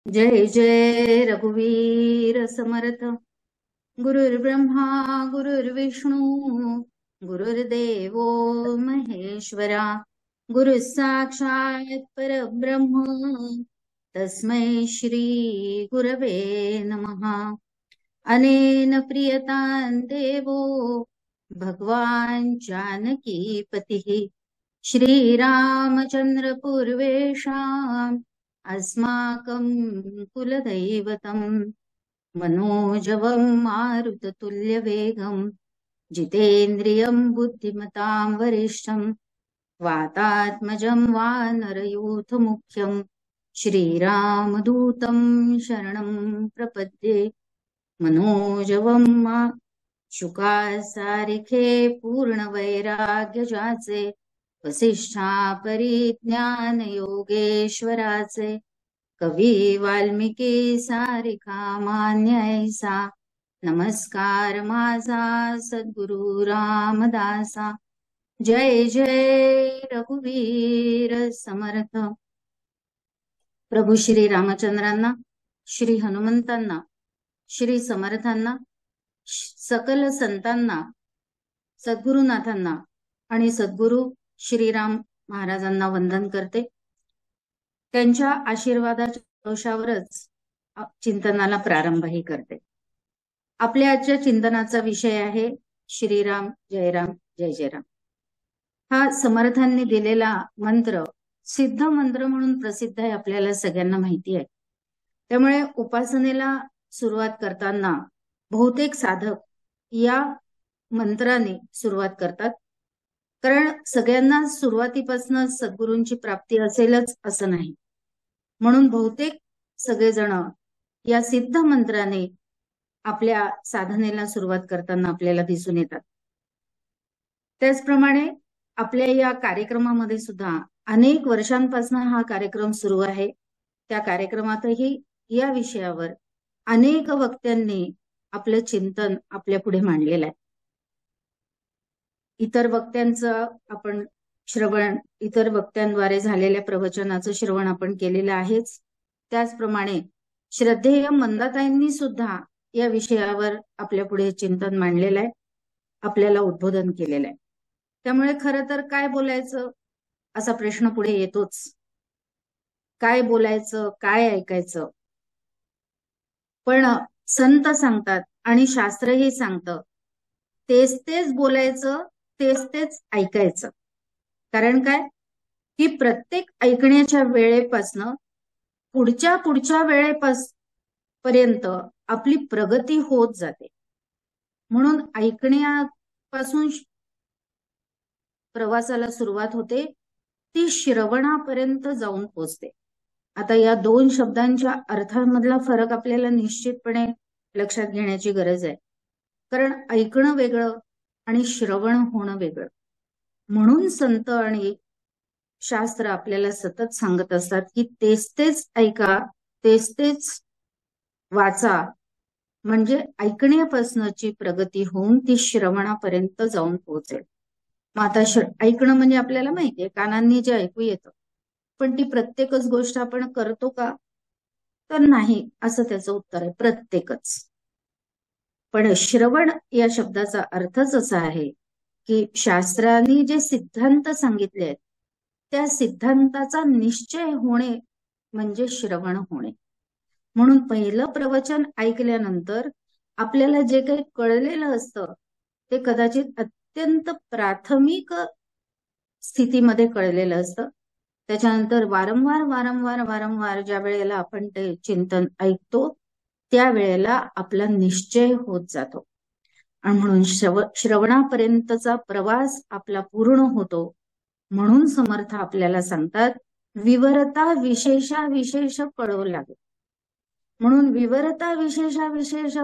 जय जय रघुवीर समर्थ। गुरुर्ब्रह्मा गुरुर्विष्णू गुरुर्देवो महेश्वरा। गुरु साक्षात परब्रह्म तस्मै श्री गुरवे नमः। अनेन प्रियतां देवो भगवान् जानकीपतिः। श्रीरामचन्द्र पूर्वेषाम् अस्माकं कुलदैवतम्। मनोजवं मारुततुल्यवेगं जितेन्द्रियं बुद्धिमतां वरिष्ठं वातात्मजं वानरयूथमुख्यं श्रीरामदूतं शरणं प्रपद्ये। मनोजवं मा शुकासारिखे पूर्णवैराग्यजाचे वसिष्ठा परिज्ञान योगेश्वराचे। कवी वाल्मिकी सारिका मान्य ऐसा नमस्कार माझा सद्गुरु रामदासा। जय जय रघुवीर समर्थ। प्रभू श्री रामचंद्रांना, श्री हनुमंतांना, श्री समर्थांना, सकल संतांना, सद्गुरुनाथांना आणि सद्गुरु श्रीराम महाराजांना वंदन करते। त्यांच्या आशीर्वादाच्या दोषावरच चिंतनाला प्रारंभही करते। आपल्या आजच्या चिंतनाचा विषय आहे श्रीराम जय राम जय जय राम। हा समर्थांनी दिलेला मंत्र सिद्ध मंत्र म्हणून प्रसिद्ध आहे, आपल्याला सगळ्यांना माहिती आहे। त्यामुळे उपासनेला सुरुवात करताना बहुतेक साधक या मंत्राने सुरुवात करतात, कारण सगळ्यांना सुरुवातीपासून सद्गुरूंची प्राप्ती असेलच असं नाही। म्हणून बहुतेक सगळेजण या सिद्ध मंत्राने आपल्या साधनेला सुरुवात करताना आपल्याला दिसून येतात। त्याचप्रमाणे आपल्या या कार्यक्रमामध्ये सुद्धा अनेक वर्षांपासून हा कार्यक्रम सुरू आहे। त्या कार्यक्रमातही या विषयावर अनेक वक्त्यांनी आपलं चिंतन आपल्या पुढे मांडलेलं आहे। इतर वक्त्यांचं आपण श्रवण, इतर वक्त्यांद्वारे झालेल्या प्रवचनाचं श्रवण आपण केलेलं आहेच। त्याचप्रमाणे श्रद्धेय मंदाताईंनी सुद्धा या विषयावर आपल्या पुढे चिंतन मांडलेलं आहे, आपल्याला उद्बोधन केलेलं आहे। त्यामुळे खरं तर काय बोलायचं असा प्रश्न पुढे येतोच। काय बोलायचं, काय ऐकायचं? पण संत सांगतात आणि शास्त्रही सांगतं, तेच तेच बोलायचं, तेच तेच ऐकायचं। कारण काय की प्रत्येक ऐकण्याच्या वेळेपासनं पुढच्या वेळेपर्यंत आपली प्रगती होत जाते। म्हणून ऐकण्यापासून प्रवासाला सुरुवात होते, ती श्रवणापर्यंत जाऊन पोचते। आता या दोन शब्दांच्या अर्थांमधला फरक आपल्याला निश्चितपणे लक्षात घेण्याची गरज आहे, कारण ऐकणं वेगळं आणि श्रवण होणं वेगळं। म्हणून संत आणि शास्त्र आपल्याला सतत सांगत असतात की तेच तेच ऐका, तेच तेच वाचा, म्हणजे ऐकण्यापासूनची प्रगती होऊन ती श्रवणापर्यंत जाऊन पोहोचेल। मग आता ऐकणं म्हणजे आपल्याला माहितीये, कानांनी जे ऐकू येतं, पण ती प्रत्येकच गोष्ट आपण करतो का? तर नाही, असं त्याचं उत्तर आहे, प्रत्येकच। पण श्रवण या शब्दाचा अर्थच असा आहे की शास्त्रांनी जे सिद्धांत सांगितले आहेत त्या सिद्धांताचा निश्चय होणे म्हणजे श्रवण होणे। म्हणून पहिलं प्रवचन ऐकल्यानंतर आपल्याला जे काही कळलेलं असतं ते कदाचित अत्यंत प्राथमिक स्थितीमध्ये कळलेलं असतं। त्याच्यानंतर वारंवार वारंवार वारंवार ज्या वेळेला आपण ते चिंतन ऐकतो त्यावेळेला आपला निश्चय होत जातो आणि म्हणून श्रवणापर्यंतचा प्रवास आपला पूर्ण होतो। म्हणून समर्थ आपल्याला सांगतात, विवरता विशेषा विशेष कळवू लागेल। म्हणून विवरता विशेषा विशेष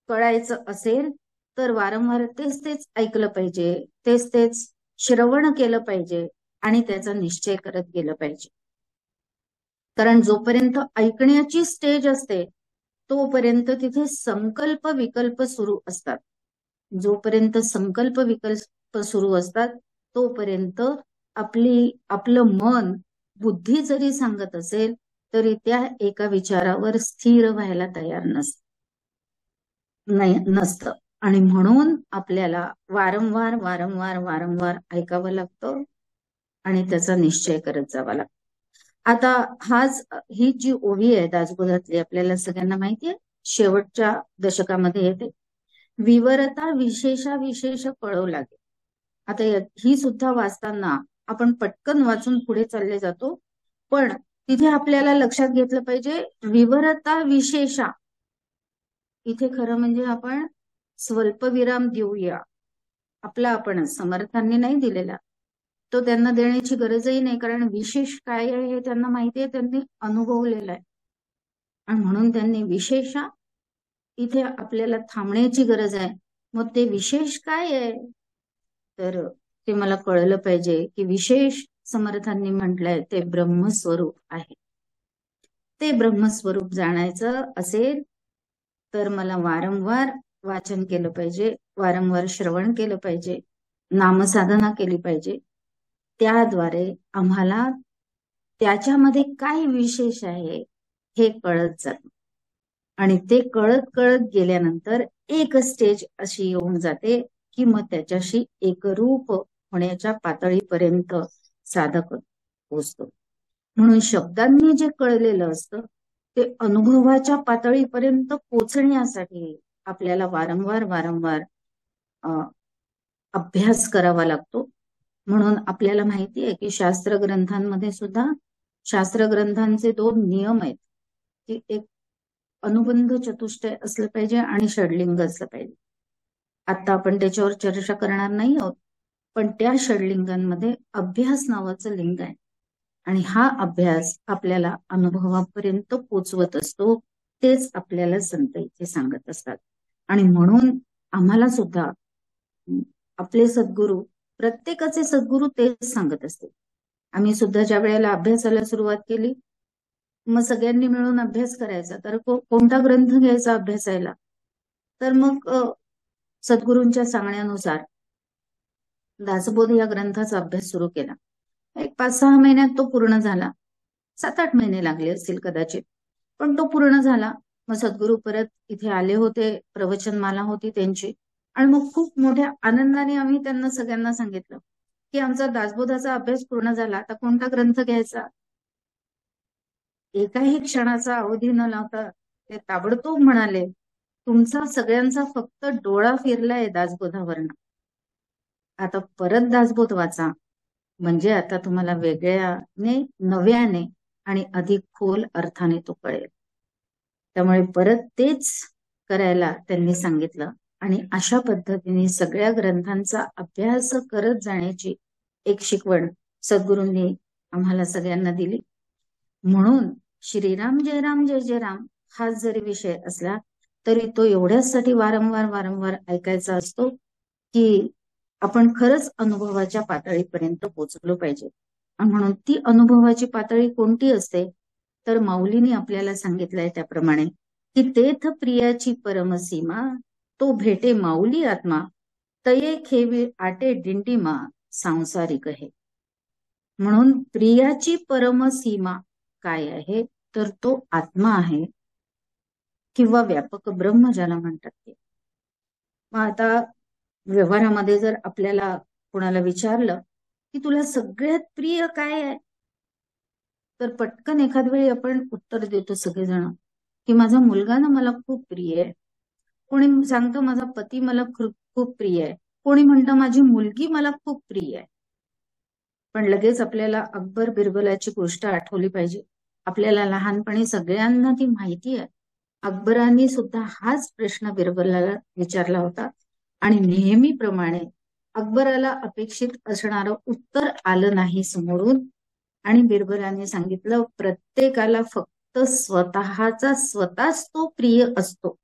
कळायचं असेल तर वारंवार तेच तेच ऐकलं पाहिजे, तेच तेच श्रवण केलं पाहिजे आणि त्याचा निश्चय करत गेलं पाहिजे। कारण जोपर्यंत ऐकण्याची स्टेज असते तोपर्यंत तिथे संकल्प विकल्प सुरू असतात। जोपर्यंत संकल्प विकल्प सुरू असतात तोपर्यंत आपलं मन, बुद्धी जरी सांगत असेल तरी त्या एका विचारावर स्थिर व्हायला तयार नसतं. आणि म्हणून आपल्याला वारंवार वारंवार वारंवार ऐकावं लागतं आणि त्याचा निश्चय करत जावा लागतो. आता ही जी ओवी आहे दासबोधातली आपल्याला सगळ्यांना माहिती आहे, शेवटच्या दशकामध्ये येते. विवरता विशेषा विशेष कळव लागे. आता ही सुद्धा वाचताना आपण पटकन वाचून पुढे चालले जातो, पण तिथे आपल्याला लक्षात घेतलं पाहिजे विवरता विशेषा. इथे खरं म्हणजे आपण स्वल्पविराम देऊया. आपण समर्थांनी नाही दिलेला, तो त्यांना देण्याची गरजही नाही, कारण विशेष काय आहे हे त्यांना माहिती आहे, त्यांनी अनुभवलेलं आहे. आणि म्हणून त्यांनी विशेषा इथे आपल्याला थांबण्याची गरज आहे. मग ते विशेष काय आहे तर ते मला कळलं पाहिजे की विशेष समर्थांनी म्हटलंय ते ब्रह्मस्वरूप आहे. ते ब्रह्मस्वरूप जाणायचं असेल तर मला वारंवार वाचन केलं पाहिजे, वारंवार श्रवण केलं पाहिजे, नामसाधना केली पाहिजे. त्याद्वारे आम्हाला त्याच्यामध्ये काय विशेष आहे हे कळत जातं. आणि ते कळत कळत गेल्यानंतर एक स्टेज अशी येऊन जाते की मग त्याच्याशी एकरूप होण्याच्या पातळीपर्यंत साधक पोचतो. म्हणून शब्दांनी जे कळलेलं असतं ते अनुभवाच्या पातळीपर्यंत पोचण्यासाठी आपल्याला वारंवार वारंवार अभ्यास करावा लागतो. म्हणून आपल्याला माहिती आहे की शास्त्र ग्रंथांमध्ये सुद्धा शास्त्र ग्रंथांचे 2 नियम आहेत की एक अनुबंध चतुष्टय असलं पाहिजे आणि षडलिंग असलं पाहिजे. आता आपण त्याच्यावर चर्चा करणार नाही आहोत, पण त्या षडलिंगांमध्ये अभ्यास नावाचं लिंग आहे आणि हा अभ्यास आपल्याला अनुभवापर्यंत पोचवत असतो. तेच आपल्याला संत इथे सांगत असतात. आणि म्हणून आम्हाला सुद्धा आपले सद्गुरू, प्रत्येकाचे सद्गुरू तेच सांगत असते. आम्ही सुद्धा ज्या वेळेला अभ्यासाला सुरुवात केली, मग सगळ्यांनी मिळून अभ्यास करायचा. तर कोणता ग्रंथ घ्यायचा अभ्यासायला, तर मग सद्गुरूंच्या सांगण्यानुसार दासबोध या ग्रंथाचा अभ्यास सुरू केला. एक 5-6 महिन्यात तो पूर्ण झाला. 7-8 महिने लागले असतील कदाचित, पण तो पूर्ण झाला. मग सद्गुरू परत इथे आले होते, प्रवचनमाला होती त्यांची, आणि मग खूप मोठ्या आनंदाने आम्ही त्यांना सगळ्यांना सांगितलं की आमचा दासबोधाचा अभ्यास पूर्ण झाला, आता कोणता ग्रंथ घ्यायचा. एकाही क्षणाचा अवधी न लावता ते ताबडतोब म्हणाले, तुमचा सगळ्यांचा फक्त डोळा फिरलाय दासबोधावरनं, आता परत दासबोध वाचा, म्हणजे आता तुम्हाला वेगळ्याने, नव्याने आणि अधिक खोल अर्थाने तो कळेल. त्यामुळे परत तेच करायला त्यांनी सांगितलं. आणि अशा पद्धतीने सगळ्या ग्रंथांचा अभ्यास करत जाण्याची एक शिकवण सद्गुरूंनी आम्हाला सगळ्यांना दिली. म्हणून श्रीराम जय राम जय जय राम हा जरी विषय असला तरी तो एवढ्यासाठी वारंवार वारंवार ऐकायचा असतो की आपण खरंच अनुभवाच्या पातळीपर्यंत पोहोचलो पाहिजे. म्हणून ती अनुभवाची पातळी कोणती असते तर माऊलीने आपल्याला सांगितलंय त्याप्रमाणे की तेथ प्रियाची परमसीमा, तो भेटे माऊली आत्मा, तये खेवी आटे दिंडीमा सांसारिक आहे. म्हणून प्रियाची परमसीमा काय आहे तर तो आत्मा आहे किंवा व्यापक ब्रह्म ज्याला म्हणतात ते. मग आता व्यवहारामध्ये जर आपल्याला कोणाला विचारलं की तुला सगळ्यात प्रिय काय आहे, तर पटकन एखाद वेळी आपण उत्तर देतो सगळेजण की माझा मुलगा ना मला खूप प्रिय आहे, कोणी सांगतो माझा पती मला खूप प्रिय आहे, कोणी म्हणतं माझी मुलगी मला खूप प्रिय आहे. पण लगेच आपल्याला अकबर बिरबलाची गोष्ट आठवली पाहिजे. आपल्याला लहानपणी सगळ्यांना ती माहिती आहे. अकबरांनी सुद्धा हाच प्रश्न बिरबलाला विचारला होता आणि नेहमीप्रमाणे अकबराला अपेक्षित असणारं उत्तर आलं नाही समोरून. आणि बिरबलाने सांगितलं प्रत्येकाला फक्त स्वतःच तो प्रिय असतो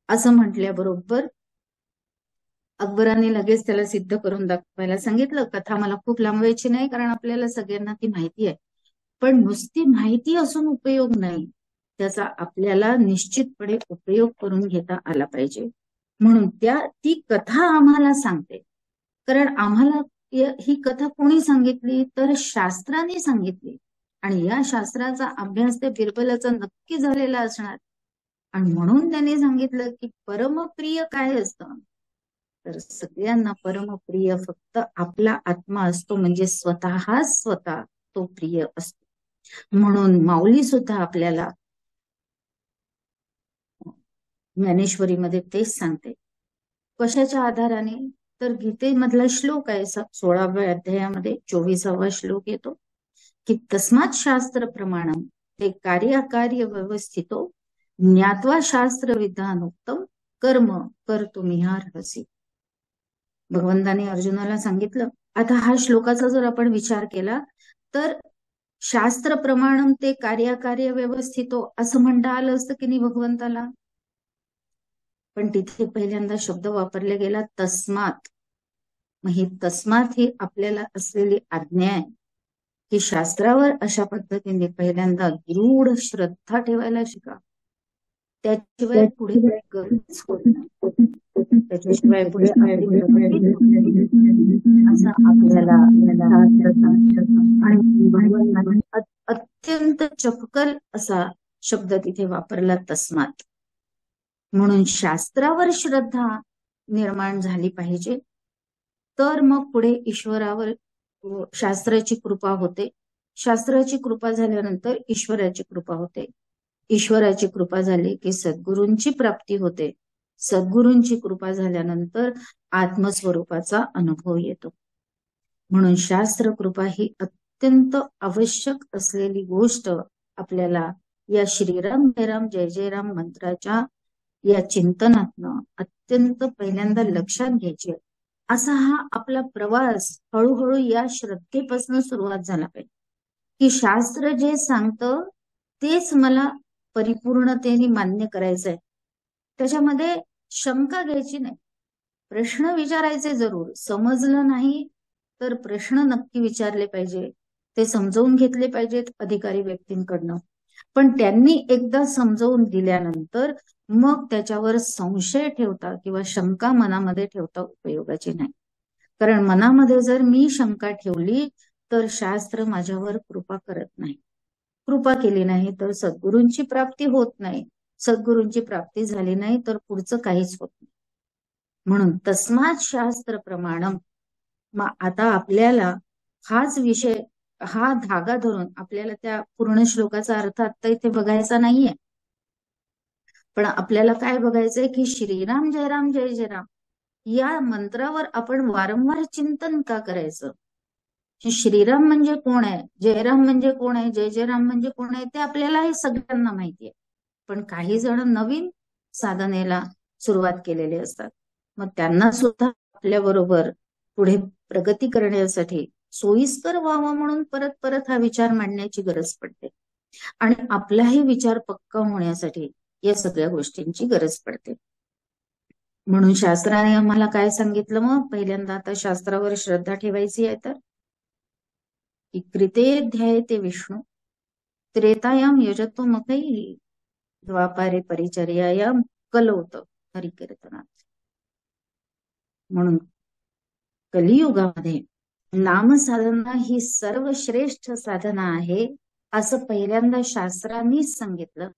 असं म्हटल्याबरोबर अकबराने लगेच त्याला सिद्ध करून दाखवायला सांगितलं. कथा मला खूप लांबवायची नाही कारण आपल्याला सगळ्यांना ती माहिती आहे, पण नुसती माहिती असून उपयोग नाही, त्याचा आपल्याला निश्चितपणे उपयोग करून घेता आला पाहिजे. म्हणून ती कथा आम्हाला सांगते. कारण आम्हाला ही कथा कोणी सांगितली तर शास्त्राने सांगितली. आणि या शास्त्राचा अभ्यास त्या बिरबलाचा नक्की झालेला असणार. आणि म्हणून त्यांनी सांगितलं की परमप्रिय काय असतं, तर सगळ्यांना परमप्रिय फक्त आपला आत्मा असतो, म्हणजे स्वतः तो प्रिय असतो. म्हणून माऊली सुद्धा आपल्याला ज्ञानेश्वरीमध्ये तेच सांगते. कशाच्या आधाराने, तर गीतेमधला श्लोक आहे 16व्या अध्यायामध्ये 24वा श्लोक येतो की तस्मात् शास्त्र प्रमाणम ते कार्याकार्य व्यवस्थितो ज्ञात्वा शास्त्र विधानोक्तम कर्म कर्तुमिहार्हसि. भगवंताने अर्जुनाला सांगितलं. आता हा श्लोकाचा जर आपण विचार केला तर शास्त्र प्रमाणम ते कार्याकार्य व्यवस्थितो असं म्हणता आलं असतं की नाही भगवंताला, पण तिथे पहिल्यांदा शब्द वापरला गेला तस्मात. मग ही तस्मात ही आपल्याला असलेली आज्ञा आहे की शास्त्रावर अशा पद्धतीने पहिल्यांदा दृढ श्रद्धा ठेवायला शिका. त्याशिवाय पुढे गरज होत नाही, त्याच्याशिवाय पुढे असं आपल्याला आणि अत्यंत चपकल असा शब्द तिथे वापरला तस्मात. म्हणून शास्त्रावर श्रद्धा निर्माण झाली पाहिजे, तर मग पुढे ईश्वरावर शास्त्राची कृपा होते. शास्त्राची कृपा झाल्यानंतर ईश्वराची कृपा होते. ईश्वराची कृपा झाली की सद्गुरूंची प्राप्ती होते. सद्गुरूंची कृपा झाल्यानंतर आत्मस्वरूपाचा अनुभव येतो. म्हणून शास्त्र कृपा ही अत्यंत आवश्यक असलेली गोष्ट आपल्याला या श्रीराम जय राम जय जय राम मंत्राच्या या चिंतनातनं अत्यंत पहिल्यांदा लक्षात घ्यायची आहे. असा हा आपला प्रवास हळूहळू या श्रद्धेपासून सुरुवात झाला पाहिजे की शास्त्र जे सांगतं तेच मला परिपूर्णतेने मान्य करायचंय. त्याच्यामध्ये शंका घ्यायची नाही, प्रश्न विचारायचे जरूर. समजलं नाही तर प्रश्न नक्की विचारले पाहिजे, ते समजवून घेतले पाहिजेत अधिकारी व्यक्तींकडनं. पण त्यांनी एकदा समजवून दिल्यानंतर मग त्याच्यावर संशय ठेवता किंवा शंका मनामध्ये ठेवता उपयोगाची नाही. कारण मनामध्ये जर मी शंका ठेवली तर शास्त्र माझ्यावर कृपा करत नाही. कृपा केली नाही तर सद्गुरूंची प्राप्ती होत नाही. सद्गुरूंची प्राप्ती झाली नाही तर पुढचं काहीच होत नाही. म्हणून तस्मात् शास्त्र प्रमाणम. मग आता आपल्याला हाच विषय, हा धागा धरून आपल्याला त्या पूर्ण श्लोकाचा अर्थ आता इथे बघायचा नाहीये, पण आपल्याला काय बघायचंय की श्रीराम जय राम जय जय राम या मंत्रावर आपण वारंवार चिंतन का करायचं. श्रीराम म्हणजे कोण आहे, जयराम म्हणजे कोण आहे, जय जय राम म्हणजे कोण आहे ते आपल्याला हे सगळ्यांना माहिती आहे. पण काही जण नवीन साधनेला सुरुवात केलेले असतात. मग त्यांना सुद्धा आपल्या बरोबर पुढे प्रगती करण्यासाठी सोयीस्कर व्हावं म्हणून परत परत हा विचार मांडण्याची गरज पडते. आणि आपलाही विचार पक्का होण्यासाठी या सगळ्या गोष्टींची गरज पडते. म्हणून शास्त्राने आम्हाला काय सांगितलं, मग पहिल्यांदा आता शास्त्रावर श्रद्धा ठेवायची आहे तर की कृतेध्याय ते विष्णू त्रेतायाम यजतो मकैः द्वापारे परिचर्यायाम कलौत हरिकीर्तनात. म्हणून कलियुगामध्ये नामसाधना ही सर्वश्रेष्ठ साधना आहे असं पहिल्यांदा शास्त्रांनीच सांगितलं.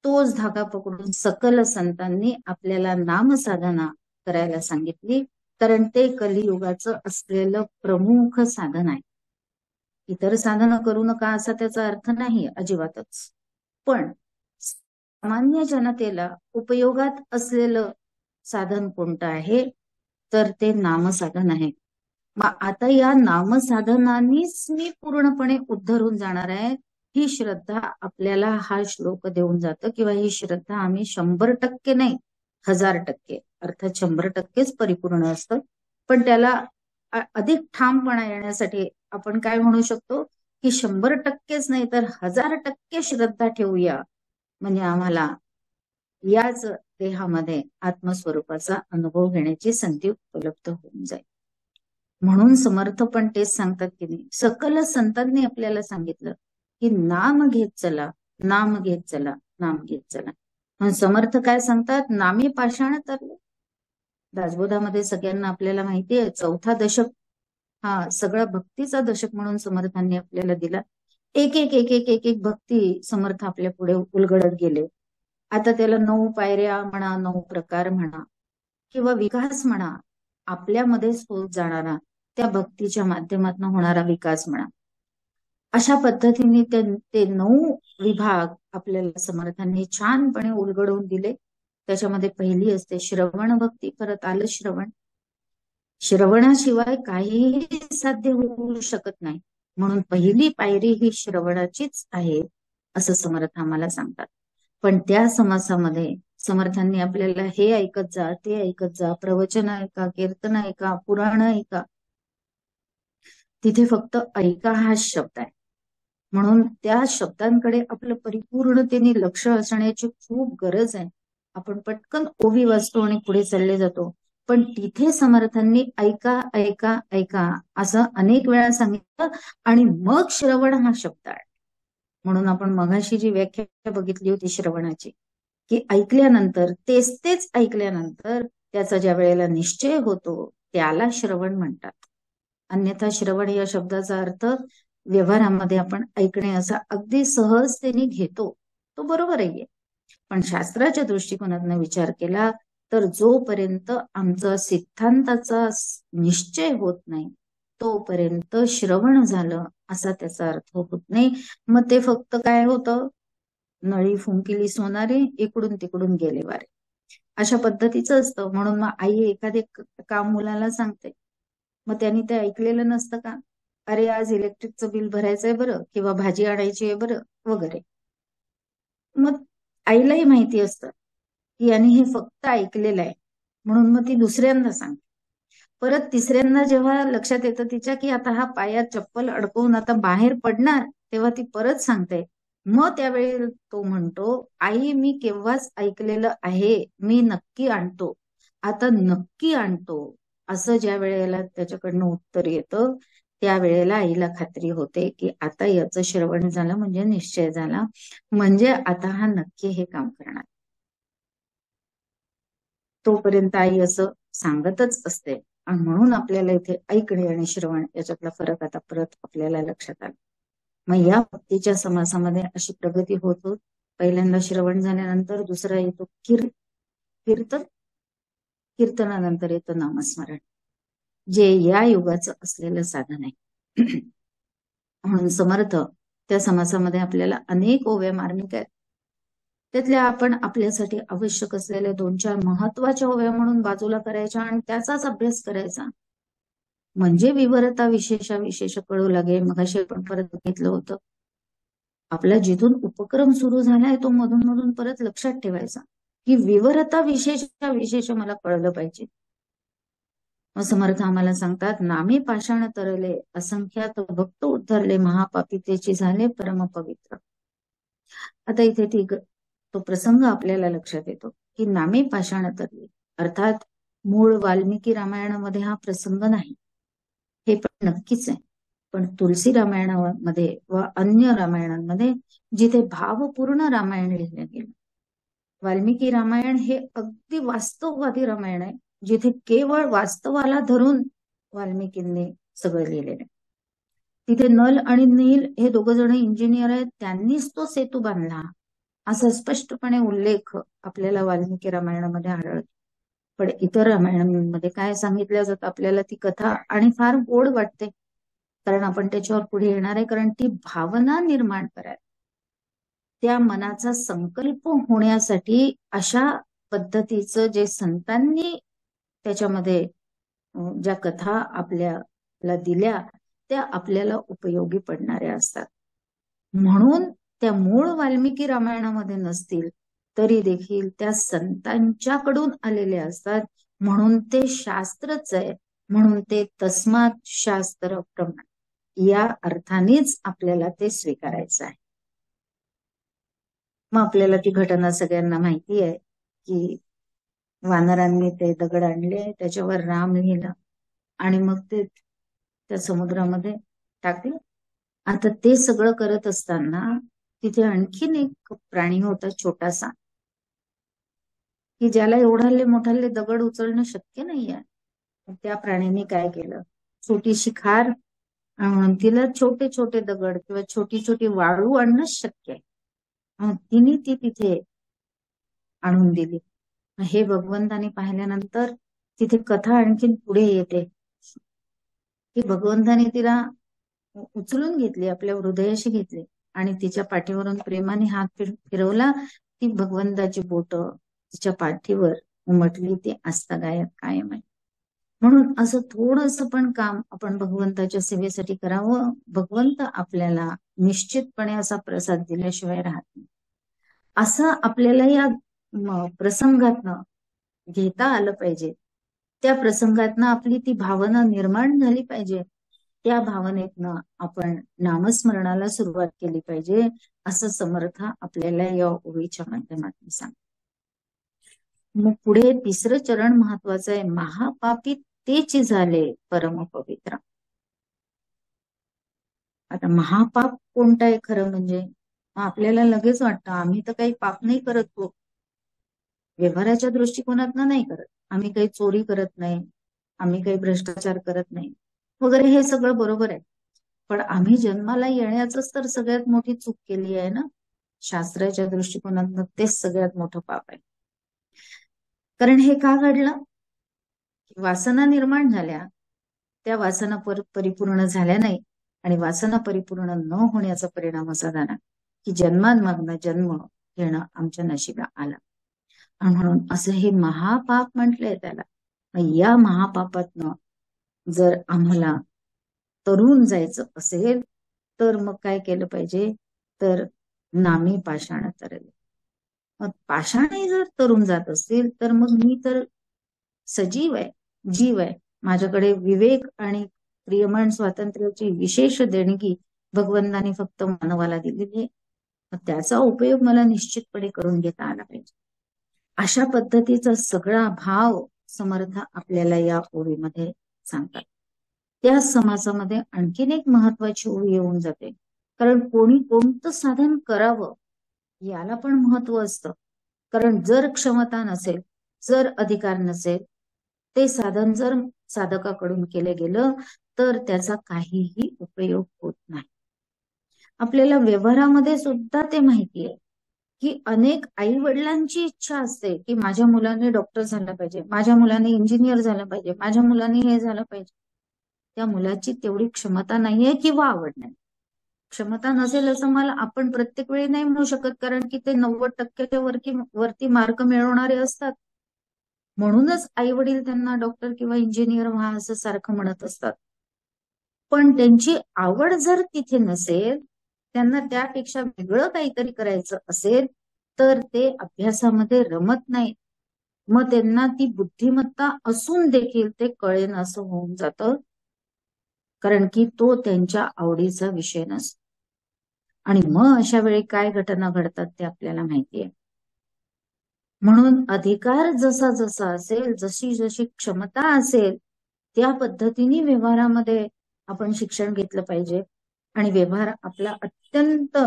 तोच धागा पकडून सकल संतांनी आपल्याला नामसाधना करायला सांगितली, कारण ते कलियुगाचं असलेलं प्रमुख साधन आहे. इतर साधनं करू नका असा त्याचा अर्थ नाही अजिबातच, पण सामान्य जनतेला उपयोगात असलेलं साधन कोणतं आहे तर ते नामसाधन आहे. मग आता या नामसाधनांनीच मी पूर्णपणे उद्धरून जाणार आहे ही श्रद्धा आपल्याला हा श्लोक देऊन जातं, किंवा ही श्रद्धा आम्ही 100% नाही 1000%, अर्थात 100%च परिपूर्ण असतं. पण त्याला अधिक ठामपणा येण्यासाठी आपण काय म्हणू शकतो की 100%च नाही तर 1000% श्रद्धा ठेवूया, म्हणजे आम्हाला याच देहामध्ये आत्मस्वरूपाचा अनुभव घेण्याची संधी उपलब्ध होऊन जाईल. म्हणून समर्थ पण तेच सांगतात की नाही, सकल संतांनी आपल्याला सांगितलं की नाम घेत चला, नाम घेत चला, नाम घेत चला. म्हणून समर्थ काय सांगतात, नामी पाषाण तरले. दासबोधामध्ये सगळ्यांना आपल्याला माहिती आहे 4था दशक हा सगळा भक्तीचा दशक म्हणून समर्थांनी आपल्याला दिला एक एक एक एक एक एक भक्ती समर्थ आपल्या पुढे उलगडत गेले. आता त्याला 9 पायऱ्या म्हणा, 9 प्रकार म्हणा किंवा विकास म्हणा, आपल्यामध्येच होत जाणारा त्या भक्तीच्या माध्यमातून होणारा विकास म्हणा, अशा पद्धतीने ते 9 विभाग आपल्याला समर्थांनी छानपणे उलगडून दिले. त्याच्यामध्ये पहिली असते श्रवण भक्ती. परत आलं श्रवण. श्रवणाशिवाय काहीही साध्य होऊ शकत नाही, म्हणून पहिली पायरी ही श्रवणाचीच आहे असं समर्थ आम्हाला सांगतात. पण त्या समासामध्ये समर्थांनी आपल्याला हे ऐकत जा, ते ऐकत जा, प्रवचन ऐका, कीर्तन ऐका, पुराण ऐका, तिथे फक्त ऐका हा शब्द आहे. म्हणून त्या शब्दांकडे आपलं परिपूर्णतेने लक्ष असण्याची खूप गरज आहे. आपण पटकन ओवी वाचतो आणि पुढे चालले जातो, पण तिथे समर्थांनी ऐका ऐका ऐका असं अनेक वेळा सांगितलं आणि मग श्रवण हा शब्द आहे. म्हणून आपण मगाशी जी व्याख्या बघितली होती श्रवणाची, की ऐकल्यानंतर तेच ऐकल्यानंतर त्याचा ज्या वेळेला निश्चय होतो त्याला श्रवण म्हणतात. अन्यथा श्रवण या शब्दाचा अर्थ व्यवहारामध्ये आपण ऐकणे असा अगदी सहजतेने घेतो, तो बरोबर आहे. पण शास्त्राच्या दृष्टिकोनातून विचार केला तर जोपर्यंत आमचा सिद्धांताचा निश्चय होत नाही तोपर्यंत श्रवण झालं असा त्याचा अर्थ होत नाही. मग ते फक्त काय होतं, नळी फुंकिली सोनारे, इकडून तिकडून गेले वारे, अशा पद्धतीचं असतं. म्हणून मग आई एखादे काम मुलाला सांगते, मग त्यांनी ते ऐकलेलं नसतं का, अरे आज इलेक्ट्रिकचं बिल भरायचंय बरं, किंवा भाजी आणायची आहे बरं वगैरे. मग आईलाही माहिती असतं की याने हे फक्त ऐकलेलं आहे, म्हणून मग ती दुसऱ्यांदा सांगते. परत तिसऱ्यांदा जेव्हा लक्षात येतं तिच्या की आता हा पायात चप्पल अडकवून आता बाहेर पडणार, तेव्हा ती परत सांगते. मग त्यावेळी तो म्हणतो, आई मी केव्हाच ऐकलेलं आहे, मी नक्की आणतो, आता नक्की आणतो, असं ज्या वेळेला त्याच्याकडनं उत्तर येतं त्यावेळेला आईला खात्री होते की आता याचं श्रवण झालं म्हणजे निश्चय झाला, म्हणजे आता हा नक्की हे काम करणार. तोपर्यंत आई असं सांगतच असते. आणि म्हणून आपल्याला इथे ऐकणे आणि श्रवण याच्यातला फरक आता परत आपल्याला लक्षात आला. मग या भक्तीच्या समासामध्ये अशी प्रगती होत होत पहिल्यांदा श्रवण झाल्यानंतर दुसरा येतो कीर्तन. कीर्तनानंतर येतं नामस्मरण, जे या युगाचं असलेलं साधन आहे. म्हणून समर्थ त्या समासामध्ये आपल्याला अनेक ओव्या मार्मिक आहेत. त्यातल्या आपण आपल्यासाठी आवश्यक असलेल्या 2-4 महत्वाच्या ओव्या म्हणून बाजूला करायच्या आणि त्याचाच अभ्यास करायचा, म्हणजे विवरता विशेष कळू लागेल. मगाशी आपण परत घेतलं होतं, आपला जिथून उपक्रम सुरू झालाय तो मधून मधून परत लक्षात ठेवायचा की विवरता विशेष मला कळलं पाहिजे. समर्थ आम्हाला सांगतात, नामी पाषाण तरले असंख्यात भक्त उद्धरले, महापापितेची झाले परम पवित्र. आता इथे तो प्रसंग आपल्याला लक्षात येतो की नामे पाषाण तरले, अर्थात मूळ वाल्मिकी रामायणामध्ये हा प्रसंग नाही, हे पण नक्कीच आहे. पण तुलसी रामायणामध्ये व अन्य रामायणांमध्ये जिथे भावपूर्ण रामायण लिहिलं गेलं, वाल्मिकी रामायण हे अगदी वास्तववादी रामायण आहे, जिथे केवळ वास्तवाला धरून वाल्मिकींनी सगळं लिहिलेलं आहे. तिथे नल आणि नील हे दोघ जण इंजिनियर आहेत, त्यांनीच तो सेतू बांधला असा स्पष्टपणे उल्लेख आपल्याला वाल्मिकी रामायणामध्ये आढळतो. पण इतर रामायणांमध्ये काय सांगितलं जातं आपल्याला ती कथा, आणि फार गोड वाटते, कारण आपण त्याच्यावर पुढे येणार आहे. कारण ती भावना निर्माण करायला, त्या मनाचा संकल्प होण्यासाठी अशा पद्धतीचं जे संतांनी त्याच्यामध्ये ज्या कथा आपल्याला दिल्या त्या आपल्याला उपयोगी पडणाऱ्या असतात. म्हणून त्या मूळ वाल्मिकी रामायणामध्ये नसतील तरी देखील त्या संतांच्याकडून आलेले असतात, म्हणून ते शास्त्रच आहे, म्हणून ते तस्मात् शास्त्र प्रमाण या अर्थानेच आपल्याला ते स्वीकारायचं आहे. मग आपल्याला ती घटना सगळ्यांना माहिती आहे की वानरांनी ते दगड आणले, त्याच्यावर राम लिहिलं आणि मग ते त्या समुद्रामध्ये टाकलं. आता ते सगळं करत असताना तिथे आणखीन एक प्राणी होता छोटासा, की ज्याला एवढाले मोठाले दगड उचलणं शक्य नाहीये. त्या प्राण्याने काय केलं, छोटीशी खार तिला छोटे छोटे दगड किंवा छोटी छोटी वाळू आणणं शक्य आहे. तिने ती तिथे आणून दिली. हे भगवंतानी पाहिल्यानंतर तिथे कथा आणखीन पुढे येते की भगवंताने तिला उचलून घेतली, आपल्या हृदयाशी घेतली आणि तिच्या पाठीवरून प्रेमाने हात फिरवला. ती भगवंताची बोट तिच्या पाठीवर उमटली. ती आस्थागायत कायम आहे. म्हणून असं थोडस पण काम आपण भगवंताच्या सेवेसाठी करावं. भगवंत आपल्याला निश्चितपणे असा प्रसाद दिल्याशिवाय राहत नाही. असं आपल्याला या प्रसंगातनं घेता आलं पाहिजे. त्या प्रसंगातनं आपली ती भावना निर्माण झाली पाहिजे. त्या भावनेतनं आपण नामस्मरणाला सुरुवात केली पाहिजे, असं समर्थ आपल्याला या ओळीच्या माध्यमातून सांगतात. मग पुढे तिसरं चरण महत्वाचं आहे. महापापी तेच झाले परम पवित्र. आता महापाप कोणता आहे खरं म्हणजे? आपल्याला लगेच वाटतं आम्ही तर काही पाप नाही करत, हो व्यवहाराच्या दृष्टिकोनातनं नाही करत, आम्ही काही चोरी करत नाही, आम्ही काही भ्रष्टाचार करत नाही वगैरे, हे सगळं बरोबर आहे. पण आम्ही जन्माला येण्याचंच तर सगळ्यात मोठी चूक केली आहे ना. शास्त्राच्या दृष्टिकोनातनं तेच सगळ्यात मोठं पाप आहे. कारण हे का घडलं? वासना निर्माण झाल्या, त्या वासना परिपूर्ण झाल्या नाही आणि वासना परिपूर्ण न होण्याचा परिणाम असा झाला की जन्मांमागनं जन्म घेणं आमच्या नशिबा आला. म्हणून असं हे महापाप म्हटलंय त्याला. या महापापातनं जर आम्हाला तरुण जायचं असेल तर मग काय केलं पाहिजे? तर नामी पाषाण तरले. मग पाषाणही जर तरुण जात असतील तर मग मी तर सजीव आहे, जीव आहे. माझ्याकडे विवेक आणि प्रियमन स्वातंत्र्याची विशेष देणगी भगवंताने फक्त मानवाला दिलेली आहे. मग त्याचा उपयोग मला निश्चितपणे करून घेता आला पाहिजे. अशा पद्धतीचा सगळा भाव समर्थ आपल्याला या ओळीमध्ये सांगतात. त्या समासामध्ये आणखीन एक महत्वाची ओळी येऊन जाते. कारण कोणी कोणतं साधन करावं याला पण महत्व असतं. कारण जर क्षमता नसेल, जर अधिकार नसेल, ते साधन जर साधकाकडून केले गेलं तर त्याचा काहीही उपयोग होत नाही. आपल्याला व्यवहारामध्ये सुद्धा ते माहिती आहे की अनेक आई वडिलांची इच्छा असते की माझ्या मुलाने डॉक्टर झाला पाहिजे, माझ्या मुलाने इंजिनियर झालं पाहिजे, माझ्या मुलाने हे झालं पाहिजे. त्या मुलाची तेवढी क्षमता नाहीये किंवा आवड नाही. क्षमता नसेल असं मला आपण प्रत्येक वेळी नाही म्हणू शकत, कारण की ते 90%च्या वरती मार्क मिळवणारे असतात. म्हणूनच आई वडील त्यांना डॉक्टर किंवा इंजिनियर व्हा असं सारखं म्हणत असतात. पण त्यांची आवड जर तिथे नसेल, त्यांना त्यापेक्षा वेगळं काहीतरी करायचं असेल तर ते अभ्यासामध्ये रमत नाही. मग त्यांना ती बुद्धिमत्ता असून देखील ते कळेन असं होऊन जातं, कारण की तो त्यांच्या आवडीचा विषय नसतो. आणि मग अशा वेळी काय घटना घडतात ते आपल्याला माहिती आहे. म्हणून अधिकार जसा जसा असेल, जशी जशी क्षमता असेल, त्या पद्धतीने व्यवहारामध्ये आपण शिक्षण घेतलं पाहिजे आणि व्यवहार आपला अत्यंत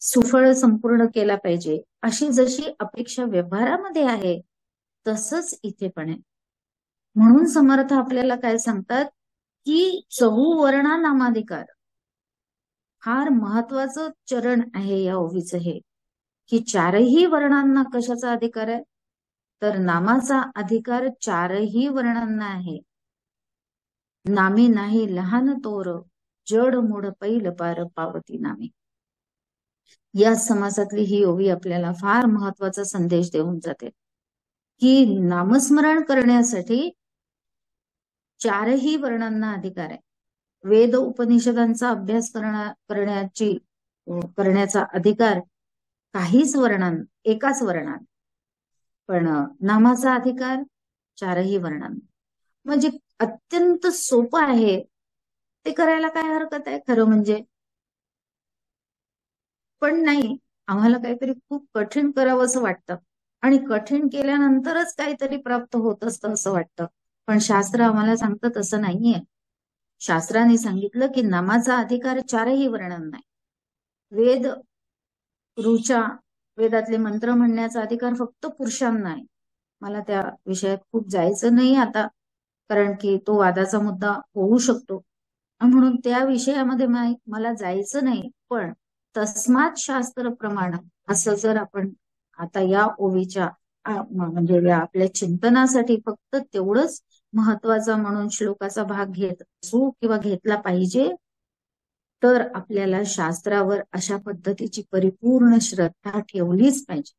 सुफळ संपूर्ण केला पाहिजे, अशी जशी अपेक्षा व्यवहारामध्ये आहे तसंच इथे पण आहे. म्हणून समर्थ आपल्याला काय सांगतात की चहुवर्णा नामाधिकार. फार महत्वाचं चरण आहे या ओवीचं हे, की चारही वर्णांना कशाचा अधिकार आहे? तर नामाचा अधिकार चारही वर्णांना आहे. नामी नाही लहान तोर, जड मूड पैल पार पावती नामी. या समासातली ही ओवी आपल्याला फार महत्वाचा संदेश देऊन जाते की नामस्मरण करण्यासाठी चारही वर्णांना अधिकार आहे. वेद उपनिषदांचा अभ्यास करण्याचा अधिकार काहीच वर्णांना, एकाच वर्णांना, पण नामाचा अधिकार चारही वर्णांना. म्हणजे अत्यंत सोपं आहे ते करायला, काय हरकत आहे खरं म्हणजे. पण नाही, आम्हाला काहीतरी खूप कठीण करावं असं वाटतं आणि कठीण केल्यानंतरच काहीतरी प्राप्त होत असतं असं वाटतं. पण शास्त्र आम्हाला सांगतं तसं नाहीये. शास्त्राने सांगितलं की नामाचा अधिकार चारही वर्णांना आहे. ऋचा, वेदातले मंत्र म्हणण्याचा अधिकार फक्त पुरुषांना आहे. मला त्या विषयात खूप जायचं नाही आता, कारण की तो वादाचा मुद्दा होऊ शकतो. म्हणून त्या विषयामध्ये मला जायचं नाही. पण तस्मात शास्त्र प्रमाण असं जर आपण आता या ओवीच्या म्हणजे या आपल्या चिंतनासाठी फक्त तेवढंच महत्वाचा म्हणून श्लोकाचा भाग घेत असू किंवा घेतला पाहिजे, तर आपल्याला शास्त्रावर अशा पद्धतीची परिपूर्ण श्रद्धा ठेवलीच पाहिजे.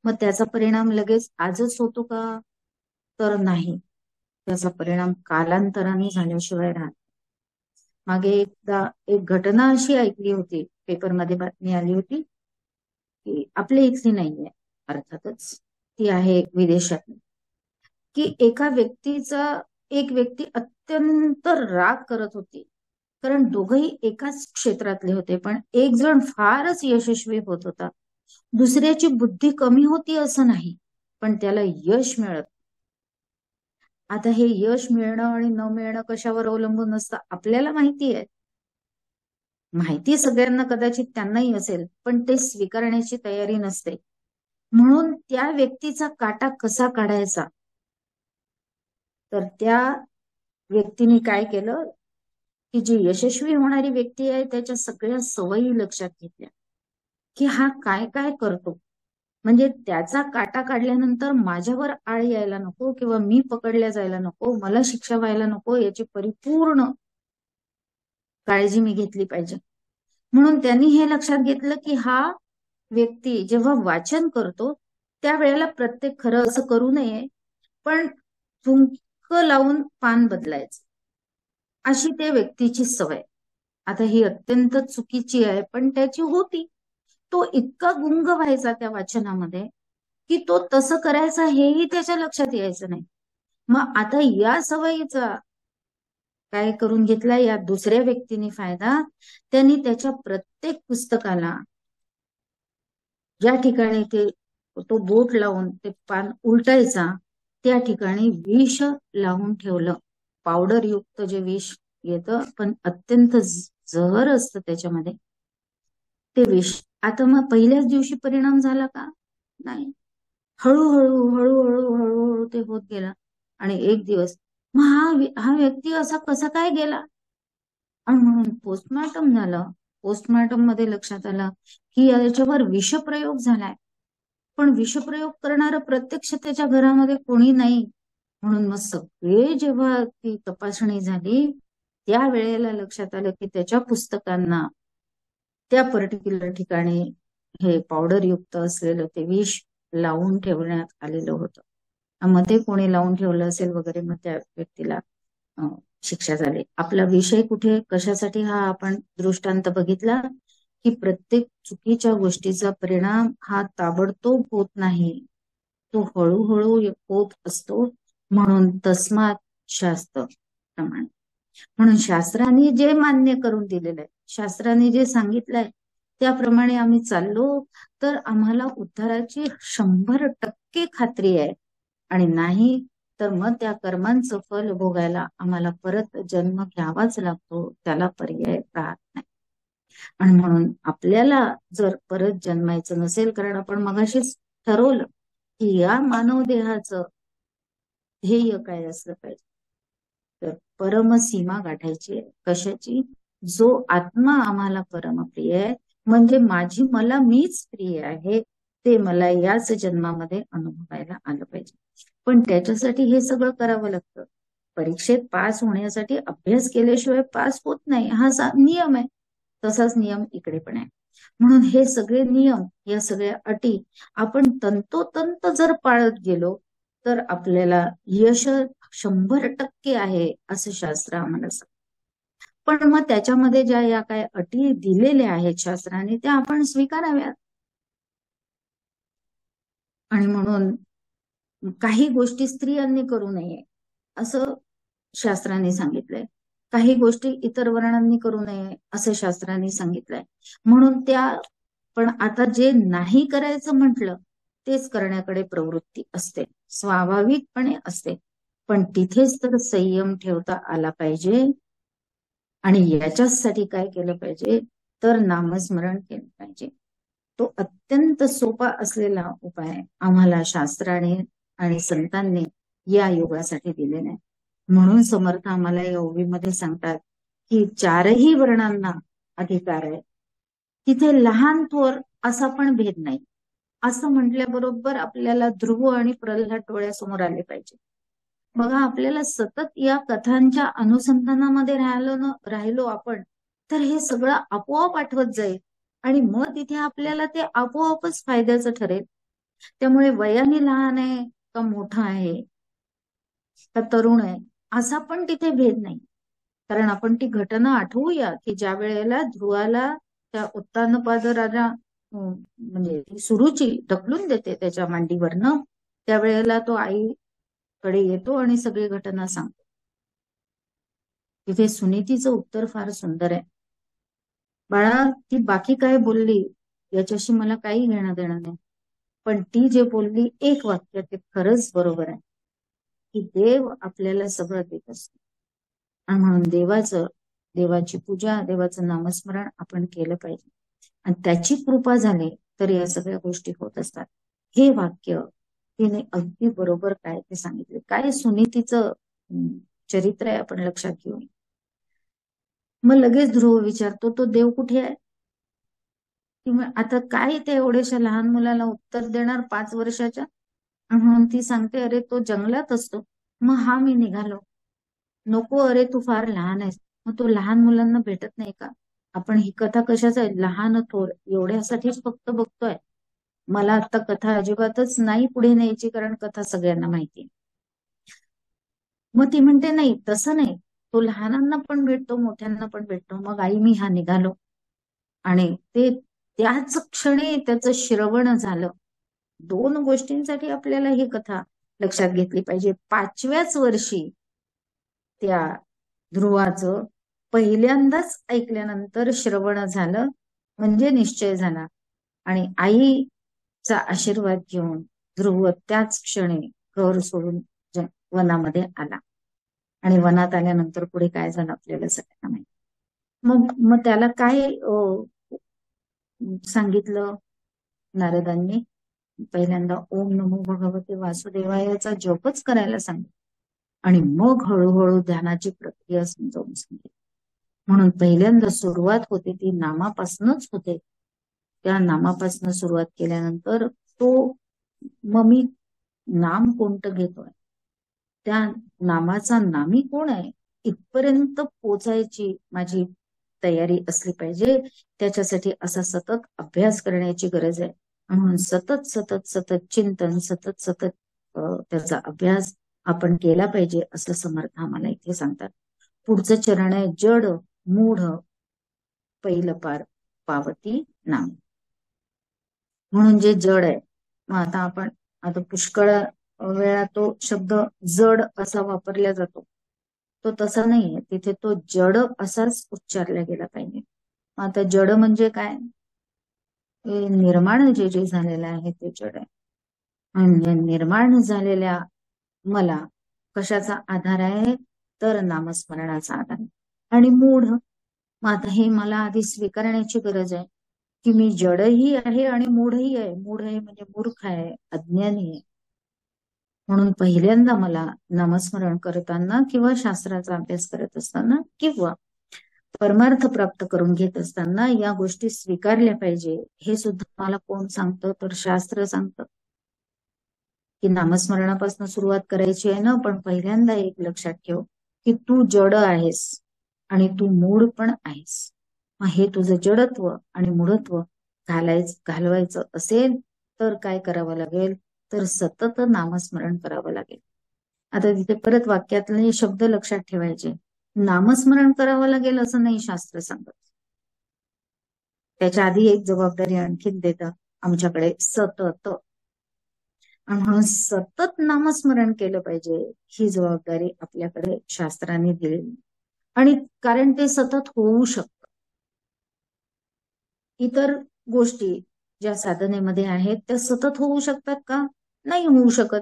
मग त्याचा परिणाम लगेच आजच होतो का? तर नाही. त्याचा परिणाम कालांतराने झाल्याशिवाय राहत. मागे एकदा एक घटना अशी ऐकली होती, पेपरमध्ये बातमी आली होती की आपल्या इथली नाहीये अर्थातच, ती आहे विदेशात, की एका व्यक्तीचा एक व्यक्ती अत्यंत राग करत होती. कारण दोघही एकाच क्षेत्रातले होते, पण एक जण फारच यशस्वी होत होता. दुसऱ्याची बुद्धी कमी होती असं नाही, पण त्याला यश मिळत. आता हे यश मिळणं आणि न मिळणं कशावर अवलंबून असतं आपल्याला माहिती आहे. माहिती सगळ्यांना कदाचित त्यांनाही असेल, पण ते स्वीकारण्याची तयारी नसते. म्हणून त्या व्यक्तीचा काटा कसा काढायचा, तर त्या व्यक्तीने काय केलं की जी यशस्वी होणारी व्यक्ती आहे त्याच्या सगळ्या सवयी लक्षात घेतल्या, की हा काय काय करतो. म्हणजे त्याचा काटा काढल्यानंतर माझ्यावर आळ यायला नको किंवा मी पकडल्या जायला नको, मला शिक्षा व्हायला नको, याची परिपूर्ण काळजी मी घेतली पाहिजे. म्हणून त्यांनी हे लक्षात घेतलं की हा व्यक्ती जेव्हा वाचन करतो त्यावेळेला प्रत्येक खरं असं करू नये, पण थुंक लावून पान बदलायचं, अशी त्या व्यक्तीची सवय. आता ही अत्यंत चुकीची आहे, पण त्याची होती. तो इतका गुंग व्हायचा त्या वाचनामध्ये की तो तसं करायचा हेही त्याच्या लक्षात यायचं नाही. मग आता या सवयीचा काय करून घेतला या दुसऱ्या व्यक्तीने फायदा, त्यांनी त्याच्या प्रत्येक पुस्तकाला ज्या ठिकाणी तो बोट लावून ते पान उलटायचा त्या ठिकाणी विष लावून ठेवलं. पावडर युक्त जे विष येतं, पण अत्यंत जहर असतं त्याच्यामध्ये, ते विष. आता मग पहिल्याच दिवशी परिणाम झाला का? नाही. हळूहळू हळूहळू हळूहळू ते होत गेला. आणि एक दिवस मग हा व्यक्ती असा कसा काय गेला, आणि म्हणून पोस्टमॉर्टम झालं. पोस्टमॉर्टम मध्ये लक्षात आलं की याच्यावर विषप्रयोग झालाय, पण विषप्रयोग करणारं प्रत्यक्ष त्याच्या घरामध्ये कोणी नाही. म्हणून मग सगळे जेव्हा ती तपासणी झाली त्या वेळेला लक्षात आलं की त्याच्या पुस्तकांना त्या पर्टिक्युलर ठिकाणी हे पावडर युक्त असलेलं ते विष लावून ठेवण्यात आलेलं होतं. मग ते कोणी लावून ठेवलं असेल वगैरे, मग त्या व्यक्तीला शिक्षा झाली. आपला विषय कुठे कशासाठी हा आपण दृष्टांत बघितला की प्रत्येक चुकीच्या गोष्टीचा परिणाम हा ताबडतोब होत नाही, तो हळूहळू होत असतो. म्हणून तस्मात शास्त्र प्रमाण, म्हणून शास्त्राने जे मान्य करून दिलेलं आहे, शास्त्राने जे सांगितलंय त्याप्रमाणे आम्ही चाललो तर आम्हाला उद्धाराची 100% खात्री आहे. आणि नाही तर मग त्या कर्मांचं फल भोगायला आम्हाला परत जन्म घ्यावाच लागतो, त्याला पर्याय राहत नाही. आणि म्हणून आपल्याला जर परत जन्मायचं नसेल, कारण आपण मगाशीच ठरवलं की या मानव देहाचं ध्येय काय असलं पाहिजे, तर परमसीमा गाठायची आहे. कशाची? जो आत्मा आम्हाला परमप्रिय आहे, म्हणजे मला मीच प्रिय आहे, ते मला याच जन्मामध्ये अनुभवायला आलं पाहिजे. पण त्याच्यासाठी हे सगळं करावं लागतं. परीक्षेत पास होण्यासाठी अभ्यास केल्याशिवाय पास होत नाही, हा नियम आहे. तसाच नियम इकडे पण आहे. म्हणून हे सगळे नियम, या सगळ्या अटी आपण तंतोतंत जर पाळत गेलो तर आपल्याला यश 100% आहे असं शास्त्र आम्हाला सांगतं. पण मग त्याच्यामध्ये ज्या या काय अटी दिलेल्या आहेत शास्त्राने, त्या आपण स्वीकाराव्यात. आणि म्हणून काही गोष्टी स्त्रियांनी करू नये असं शास्त्राने सांगितलंय, काही गोष्टी इतर वर्णांनी करू नये असं शास्त्राने सांगितलंय. म्हणून त्या, पण आता जे नाही करायचं म्हटलं तेच करण्याकडे प्रवृत्ती असते, स्वाभाविकपणे असते. पण तिथेच तर संयम ठेवता आला पाहिजे. आणि याच्यासाठी काय केलं पाहिजे, तर नामस्मरण केलं पाहिजे. तो अत्यंत सोपा असलेला उपाय आम्हाला शास्त्राने आणि संतांनी या युगासाठी दिलेला आहे. म्हणून समर्थ आम्हाला या ओवीमध्ये सांगतात की चारही वर्णांना अधिकार आहे. तिथे लहान थोर असा पण भेद नाही. असं म्हटल्याबरोबर आपल्याला ध्रुव आणि प्रल्हाद डोळ्यासमोर आले पाहिजे. बघा, आपल्याला सतत या कथांच्या अनुसंधानामध्ये राहिलो आपण, तर हे सगळं आपोआप आठवत जाईल आणि मग तिथे आपल्याला ते आपोआपच फायद्याचं ठरेल. त्यामुळे वयाने लहान आहे का मोठा आहे का तरुण आहे असा पण तिथे भेद नाही. कारण आपण ती घटना आठवूया की ज्या वेळेला ध्रुवाला त्या उत्तानपाद राजा म्हणजे सुरुची ढकलून देते त्याच्या मांडीवरनं, त्यावेळेला तो आईकडे येतो आणि सगळी घटना सांगतो. तिथे सुनीतीचं उत्तर फार सुंदर आहे. बाळा, ती बाकी काय बोलली याच्याशी मला काही घेणं देणं नाही, पण ती जे बोलली एक वाक्य ते खरंच बरोबर आहे की देव आपल्याला सगळं देत असतो. आणि म्हणून देवाची पूजा, देवाचं नामस्मरण आपण केलं पाहिजे आणि त्याची कृपा झाली तर या सगळ्या गोष्टी होत असतात. हे वाक्य तिने अगदी बरोबर काय ते सांगितले. काय सुनीतीचं चरित्र आहे आपण लक्षात घेऊन. मग लगेच ध्रुव विचारतो, तो देव कुठे आहे? किंवा आता काय ते एवढ्याशा लहान मुलाला उत्तर देणार 5 वर्षाच्या? म्हणून ती सांगते, अरे तो जंगलात असतो. मग हा मी निघालो. नको, अरे तू फार लहान आहेस. मग तो लहान मुलांना भेटत नाही का? आपण ही कथा कशाच आहे, लहान थोर एवढ्यासाठीच फक्त बघतोय. मला आता कथा अजिबातच नाही पुढे न्यायची, कारण कथा सगळ्यांना माहिती आहे. मग ती म्हणते, नाही तसं नाही, तो लहानांना पण भेटतो मोठ्यांना पण भेटतो. मग आई मी हा निघालो आणि ते त्याच क्षणी त्याचं श्रवण झालं. 2 गोष्टींसाठी आपल्याला ही कथा लक्षात घेतली पाहिजे. 5व्याच वर्षी त्या ध्रुवाचं पहिल्यांदाच ऐकल्यानंतर श्रवण झालं, म्हणजे निश्चय झाला आणि आईचा आशीर्वाद घेऊन ध्रुव त्याच क्षणी घर सोडून वनामध्ये आला. आणि वनात आल्यानंतर पुढे काय झालं आपल्याला सगळ्यांना माहिती. मग त्याला काय सांगितलं नारदांनी? पहिल्यांदा ओम नमो भगवते वासुदेवायाचा जपच करायला सांगितलं आणि मग हळूहळू ध्यानाची प्रक्रिया समजावून सांगितली. म्हणून पहिल्यांदा सुरुवात होते ती नामापासूनच होते. त्या नामापासून सुरुवात केल्यानंतर तो मग मी नाम कोणतं घेतोय, त्या नामाचा नामी कोण आहे इथपर्यंत पोचायची माझी तयारी असली पाहिजे. त्याच्यासाठी असा सतत अभ्यास करण्याची गरज आहे. म्हणून सतत सतत सतत चिंतन, सतत सतत त्याचा अभ्यास आपण केला पाहिजे असं समर्थ आम्हाला इथे सांगतात. पुढचं चरण आहे जड मूढ पहिलं पार पावती नाम. म्हणून जे जड आहे, मग आता पुष्कळ वेळा तो शब्द जड असा वापरला जातो, तो तसा नाहीये. तिथे तो जड असाच उच्चारला गेला पाहिजे. आता जड म्हणजे काय? निर्माण जे जे झालेलं आहे ते जड आहे. म्हणजे निर्माण झालेल्या मला कशाचा आधार आहे? तर नामस्मरणाचा आधार आहे. आणि मूढ, मग आता हे मला आधी स्वीकारण्याची गरज आहे की मी जडही आहे आणि मूढही आहे. मूढ आहे म्हणजे मूर्ख आहे, अज्ञानी आहे. म्हणून पहिल्यांदा मला नामस्मरण करताना किंवा शास्त्राचा अभ्यास करत असताना किंवा परमार्थ प्राप्त करून घेत असताना या गोष्टी स्वीकारल्या पाहिजे. हे सुद्धा मला कोण सांगतं? तर शास्त्र सांगतं की नामस्मरणापासून सुरुवात करायची आहे ना, पण पहिल्यांदा एक लक्षात ठेव की तू जड आहेस आणि तू मूढ पण आहेस. मग हे तुझं जडत्व आणि मूढत्व घालवायचं असेल तर काय करावं लागेल? तर सतत नामस्मरण करावं लागेल. आता तिथे परत वाक्यातले शब्द लक्षात ठेवायचे. नामस्मरण करावं लागेल असं नाही शास्त्र सांगत. त्याच्या आधी एक जबाबदारी आणखीन देतं आमच्याकडे, सतत. म्हणून सतत नामस्मरण केलं पाहिजे ही जबाबदारी आपल्याकडे शास्त्राने दिलेली. आणि कारण ते सतत होऊ शकतं. इतर गोष्टी ज्या साधनेमध्ये आहेत त्या सतत होऊ शकतात का? नाही होऊ शकत.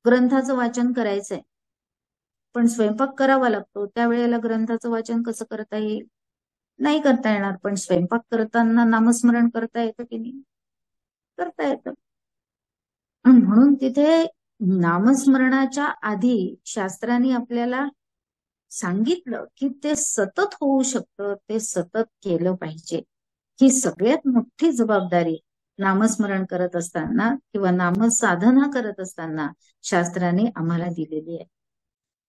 ग्रंथाचं वाचन करायचंय, पण स्वयंपाक करावा लागतो, त्यावेळेला ग्रंथाचं वाचन कसं करता येईल? नाही करता येणार. पण स्वयंपाक करताना नामस्मरण करता येतं की नाही? करता येतं. म्हणून तिथे नामस्मरणाच्या आधी शास्त्राने आपल्याला सांगितलं की ते सतत होऊ शकतं, ते सतत केलं पाहिजे. ही सगळ्यात मोठी जबाबदारी नामस्मरण करत असताना किंवा नामसाधना करत असताना शास्त्राने आम्हाला दिलेली आहे.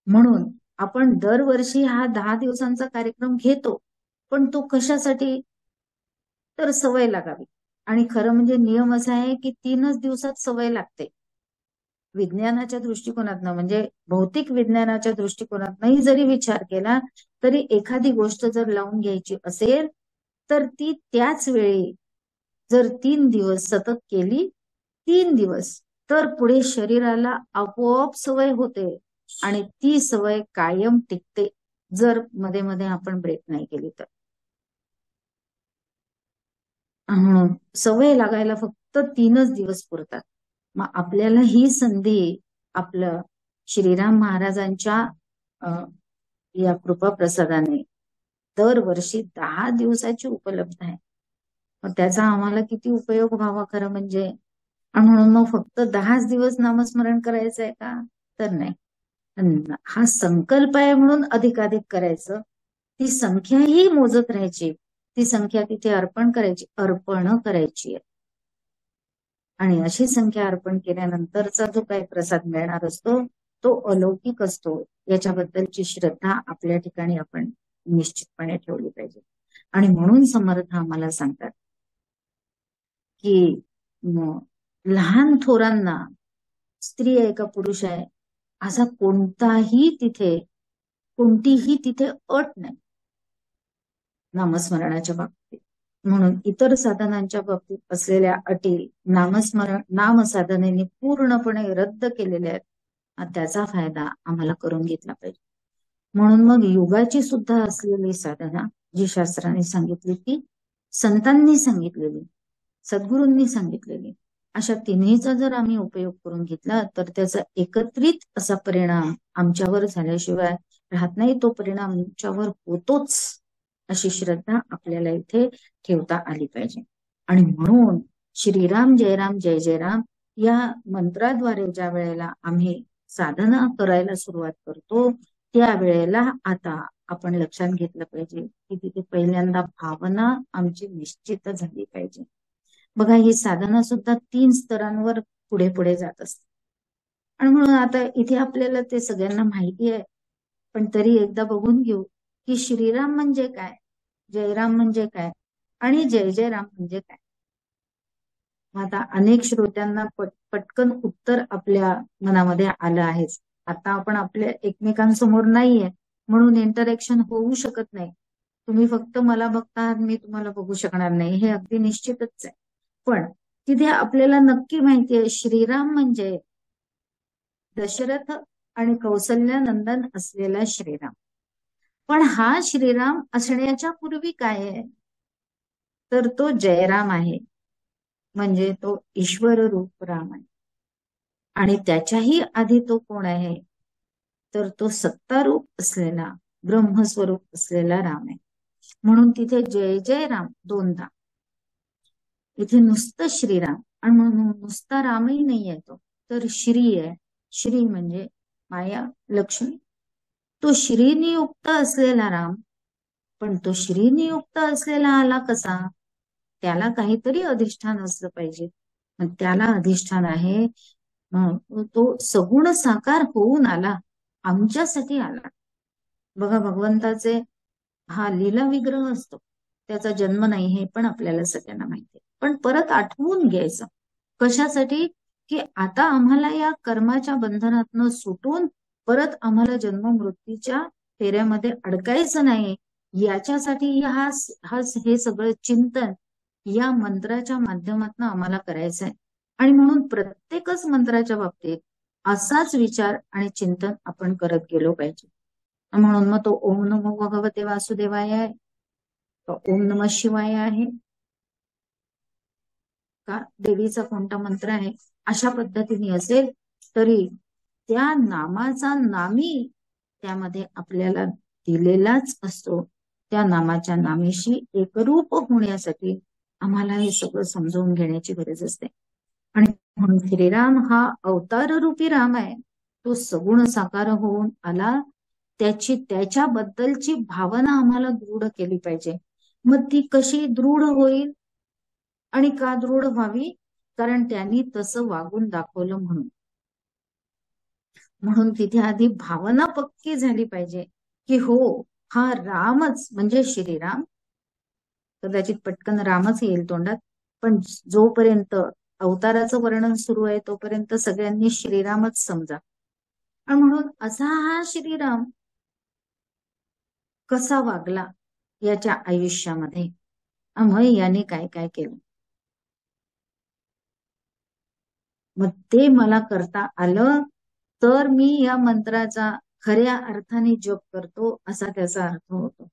म्हणून आपण दरवर्षी हा 10 दिवसांचा कार्यक्रम घेतो, पण तो कशासाठी? तर सवय लागावी. आणि खरं म्हणजे नियम असा आहे की 3च दिवसात सवय लागते. विज्ञानाच्या दृष्टिकोनातनं म्हणजे भौतिक विज्ञानाच्या दृष्टिकोनातनंही जरी विचार केला तरी एखादी गोष्ट जर लावून घ्यायची असेल तर ती त्याच वेळी जर 3 दिवस सतत केली, 3 दिवस, तर पुढे शरीराला आपोआप सवय होते आणि ती सवय कायम टिकते, जर मध्ये मध्ये आपण ब्रेक नाही केली तर. सवय लागायला फक्त 3च दिवस पुरतात. मग आपल्याला ही संधी आपलं श्रीराम महाराजांच्या या कृपा प्रसादाने दरवर्षी 10 दिवसाची उपलब्ध आहे. मग त्याचा आम्हाला किती उपयोग व्हावा खरं म्हणजे. म्हणून मग फक्त 10च दिवस नामस्मरण करायचं आहे का? तर नाही. हा संकल्प आहे म्हणून अधिकाधिक करायचं. ती संख्याही मोजत राहायची, ती संख्या तिथे अर्पण करायची आहे. आणि अशी संख्या अर्पण केल्यानंतरचा जो काही प्रसाद मिळणार असतो तो अलौकिक असतो, याच्याबद्दलची श्रद्धा आपल्या ठिकाणी आपण निश्चितपणे ठेवली पाहिजे. आणि म्हणून समर्थ आम्हाला सांगतात की लहान थोरांना, स्त्री आहे का पुरुष आहे, असा कोणतीही तिथे अट नाही नामस्मरणाच्या बाबतीत. म्हणून इतर साधनांच्या बाबतीत असलेल्या अटी नामसाधनेने पूर्णपणे रद्द केलेल्या आहेत. त्याचा फायदा आम्हाला करून घेतला पाहिजे. म्हणून मग युगाची सुद्धा असलेली साधना जी शास्त्राने सांगितली, ती संतांनी सांगितलेली, सद्गुरूंनी सांगितलेली, अशा तिन्हीचा जर आम्ही उपयोग करून घेतला तर त्याचा एकत्रित असा परिणाम आमच्यावर झाल्याशिवाय राहत नाही. तो परिणाम आमच्यावर होतोच, अशी श्रद्धा आपल्याला इथे ठेवता आली पाहिजे. आणि म्हणून श्रीराम जय राम जय जय राम या मंत्राद्वारे ज्या वेळेला आम्ही साधना करायला सुरुवात करतो त्यावेळेला आता आपण लक्षात घेतलं पाहिजे की तिथे पहिल्यांदा भावना आमची निश्चित झाली पाहिजे. बघा, ही साधना सुद्धा 3 स्तरांवर पुढे पुढे जात असते. आणि म्हणून आता इथे आपल्याला ते सगळ्यांना माहिती आहे, पण तरी एकदा बघून घेऊ की श्रीराम म्हणजे काय, जयराम म्हणजे काय आणि जय जय राम म्हणजे काय. आता अनेक श्रोत्यांना पटकन उत्तर आपल्या मनामध्ये आलं आहेच. आता आपण आपल्या एकमेकांसमोर नाहीये म्हणून इंटरॅक्शन होऊ शकत नाही. तुम्ही फक्त मला बघता, मी तुम्हाला बघू शकणार नाही, हे अगदी निश्चितच आहे. पण तिथे आपल्याला नक्की माहितीये श्रीराम म्हणजे दशरथ आणि कौसल्यानंदन असलेला श्रीराम. पण हा श्रीराम असण्याच्या पूर्वी काय आहे, तर तो जयराम आहे, म्हणजे तो ईश्वर रूप राम आहे. आणि त्याच्याही आधी तो कोण आहे, तर तो सत्तारूप असलेला, ब्रह्मस्वरूप असलेला राम आहे. म्हणून तिथे जय जय राम दोनदा, इथे नुसतं श्रीराम. आणि म्हणून नुसता रामही नाही आहे तो, तर श्री आहे. श्री म्हणजे माया लक्ष्मी, तो श्रीनियुक्त असलेला राम. पण तो श्रीनियुक्त असलेला आला कसा, त्याला काहीतरी अधिष्ठान असलं पाहिजे. पण त्याला अधिष्ठान आहे, तो सगुण साकार होऊन आला, आमच्यासाठी आला. बघा, भगवंताचे हा लीला विग्रह असतो, त्याचा जन्म नाही हे पण आपल्याला सगळ्यांना माहिती आहे. पण परत आठवून घ्यायचं कशासाठी, की आता आम्हाला या कर्माच्या बंधनातनं सुटून परत आम्हाला जन्म मृत्यूच्या फेऱ्यामध्ये अडकायचं नाही, याच्यासाठी हे सगळं चिंतन या मंत्राच्या माध्यमातून आम्हाला करायचं आहे. आणि म्हणून प्रत्येकच मंत्राच्या बाबतीत असाच विचार आणि चिंतन आपण करत गेलो पाहिजे. म्हणून मग तो ओम नमो भगवते वासुदेवाय आहे, तो ओम नमः शिवाय आहे का, देवीचा कोणता मंत्र आहे, अशा पद्धतीने असेल तरी त्या नामाचा नामी त्यामध्ये आपल्याला दिलेलाच असतो. त्या नामाच्या नामीशी एकरूप होण्यासाठी आम्हाला हे सगळं समजून घेण्याची गरज असते. आणि म्हणून श्रीराम हा अवतार रूपी राम आहे, तो सगुण साकार होऊन आला त्याच्याबद्दलची भावना आम्हाला दृढ केली पाहिजे. मग ती कशी दृढ होईल आणि का दृढ व्हावी? कारण त्यांनी तसं वागून दाखवलं म्हणून. म्हणून तिथे आधी भावना पक्की झाली पाहिजे की हो, हा रामच म्हणजे श्रीराम. कदाचित पटकन रामच येईल तोंडात, पण जोपर्यंत अवताराचं वर्णन सुरू आहे तोपर्यंत सगळ्यांनी श्रीरामच समजा. आणि म्हणून असा हा श्रीराम कसा वागला याच्या आयुष्यामध्ये, मग याने काय काय केलं, मग ते मला करता आलं तर मी या मंत्राचा खऱ्या अर्थाने जप करतो असा त्याचा अर्थ होतो.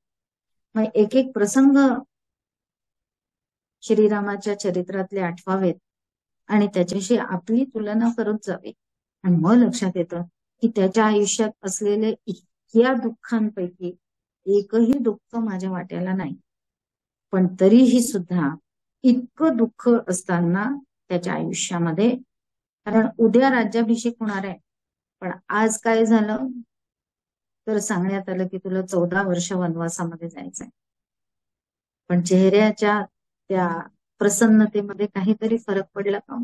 मग एक एक प्रसंग श्रीरामाच्या चरित्रातले आठवावेत आणि त्याच्याशी आपली तुलना करत जावी. आणि मग लक्षात येतं की त्याच्या आयुष्यात असलेले इतक्या दुःखांपैकी एकही दुःख माझ्या वाट्याला नाही. पण तरीही सुद्धा इतकं दुःख असताना त्याच्या आयुष्यामध्ये, कारण उद्या राज्याभिषेक होणार आहे, पण आज काय झालं तर सांगण्यात आलं की तुला 14 वर्ष वनवासामध्ये जायचंय. पण चेहऱ्याच्या त्या प्रसन्नतेमध्ये काहीतरी फरक पडला का?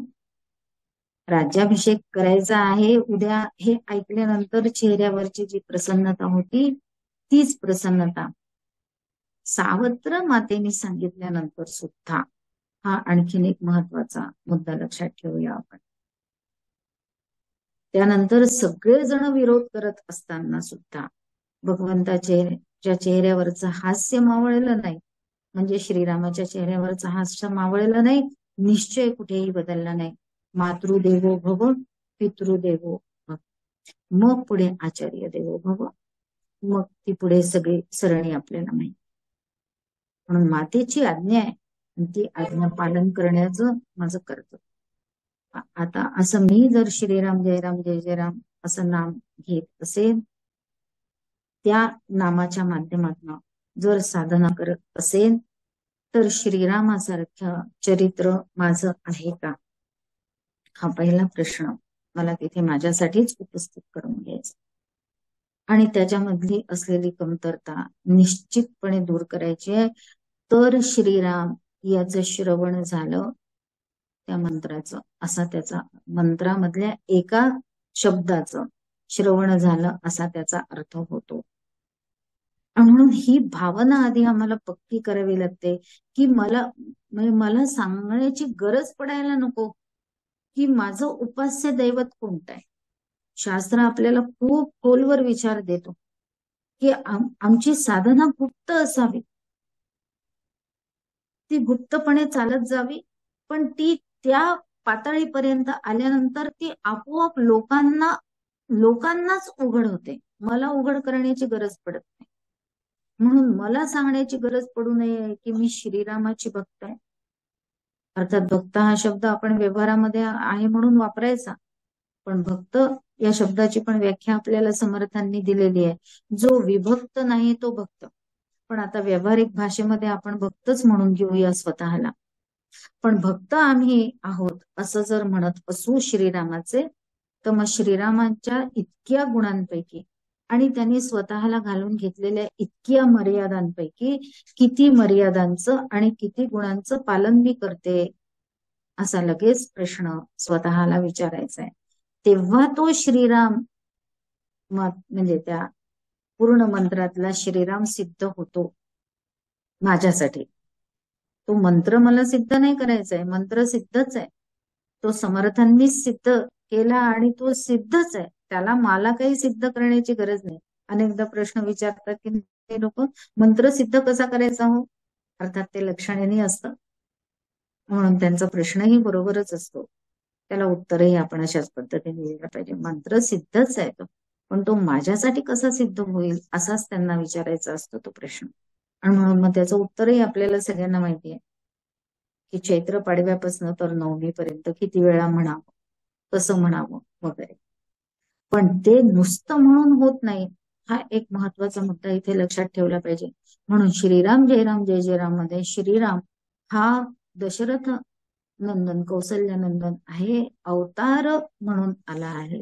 राज्याभिषेक करायचा आहे उद्या हे ऐकल्यानंतर चेहऱ्यावरची जी प्रसन्नता होती तीच प्रसन्नता सावत्र मातेने सांगितल्यानंतर सुद्धा, हा आणखीन एक महत्वाचा मुद्दा लक्षात ठेवूया आपण. त्यानंतर सगळेजण विरोध करत असताना सुद्धा भगवंताच्या चेहऱ्यावरचं हास्य मावळलं नाही. म्हणजे श्रीरामाच्या चेहऱ्यावरचं हास्य मावळलं नाही, निश्चय कुठेही बदलला नाही. मातृदेवो भव, पितृदेवो भव, मग पुढे आचार्य देवो भव, मग ती पुढे सगळी सरणी आपल्याला माहिती. म्हणून मातेची आज्ञा आहे, ती आज्ञा पालन करण्याचं माझं कर्तव्य. आता असं मी जर श्रीराम जय राम जय जय राम असं नाम घेत असेल, त्या नामाच्या माध्यमातून जर साधना करत असेल, तर श्रीरामासारखं चरित्र माझं आहे का? हा पहिला प्रश्न मला तिथे माझ्यासाठीच उपस्थित करून घ्यायचा. आणि त्याच्यामधली असलेली कमतरता निश्चितपणे दूर करायची आहे. तर श्रीराम याचं श्रवण झालं त्या मंत्राचं, असा त्याचा मंत्रामधल्या एका शब्दाचं श्रवण झालं असा त्याचा अर्थ होतो. म्हणून ही भावना आधी आम्हाला पक्की करावी लागते की मला सांगण्याची गरज पडायला नको की माझं उपास्य दैवत कोणतं आहे. शास्त्र आपल्याला खूप खोलवर विचार देतो की आमची साधना गुप्त असावी, ती गुप्तपणे चालत जावी, पण ती त्या पातळीपर्यंत आल्यानंतर ती आपोआप लोकांनाच उघड होते. मला उघड करण्याची गरज पडत नाही. म्हणून मला सांगण्याची गरज पडू नये की मी श्रीरामाची भक्त आहे. अर्थात भक्त हा शब्द आपण व्यवहारामध्ये आहे म्हणून वापरायचा, पण भक्त या शब्दाची पण व्याख्या आपल्याला समर्थांनी दिलेली आहे. जो विभक्त नाही तो भक्त. पण आता व्यावहारिक भाषेमध्ये आपण भक्तच म्हणून घेऊया स्वतःला. पण भक्त आम्ही आहोत असं जर म्हणत असू श्रीरामाचे, तर मग श्रीरामांच्या इतक्या गुणांपैकी आणि त्यांनी स्वतःला घालून घेतलेल्या इतक्या मर्यादांपैकी किती मर्यादांचं आणि किती गुणांचं पालन मी करते, असा लगेच प्रश्न स्वतःला विचारायचा आहे. तेव्हा तो श्रीराम म्हणजे त्या पूर्ण मंत्रातला श्रीराम सिद्ध होतो माझ्यासाठी. तो मंत्र मला सिद्ध नाही करायचा आहे, मंत्र सिद्धच आहे. तो समर्थांनीच सिद्ध केला आणि तो सिद्धच आहे, त्याला मला काही सिद्ध करण्याची गरज नाही. अनेकदा प्रश्न विचारतात की ते लोक मंत्र सिद्ध कसा करायचा हो, अर्थात ते लक्षणेने असतं म्हणून त्यांचा प्रश्नही बरोबरच असतो. त्याला उत्तरही आपण अशाच पद्धतीने दिलं पाहिजे. मंत्र सिद्धच आहे तो, पण तो माझ्यासाठी कसा सिद्ध होईल असाच त्यांना विचारायचा असतो तो प्रश्न. आणि म्हणून मग त्याचं उत्तरही आपल्याला सगळ्यांना माहिती आहे की चैत्र पाडव्यापासून तर नवमीपर्यंत किती वेळा म्हणावं, कसं म्हणावं वगैरे. पण ते नुसतं म्हणून होत नाही, हा एक महत्वाचा मुद्दा इथे लक्षात ठेवला पाहिजे. म्हणून श्रीराम जय राम मध्ये श्रीराम हा दशरथ नंदन कौसल्य नंदन आहे, अवतार म्हणून आला आहे.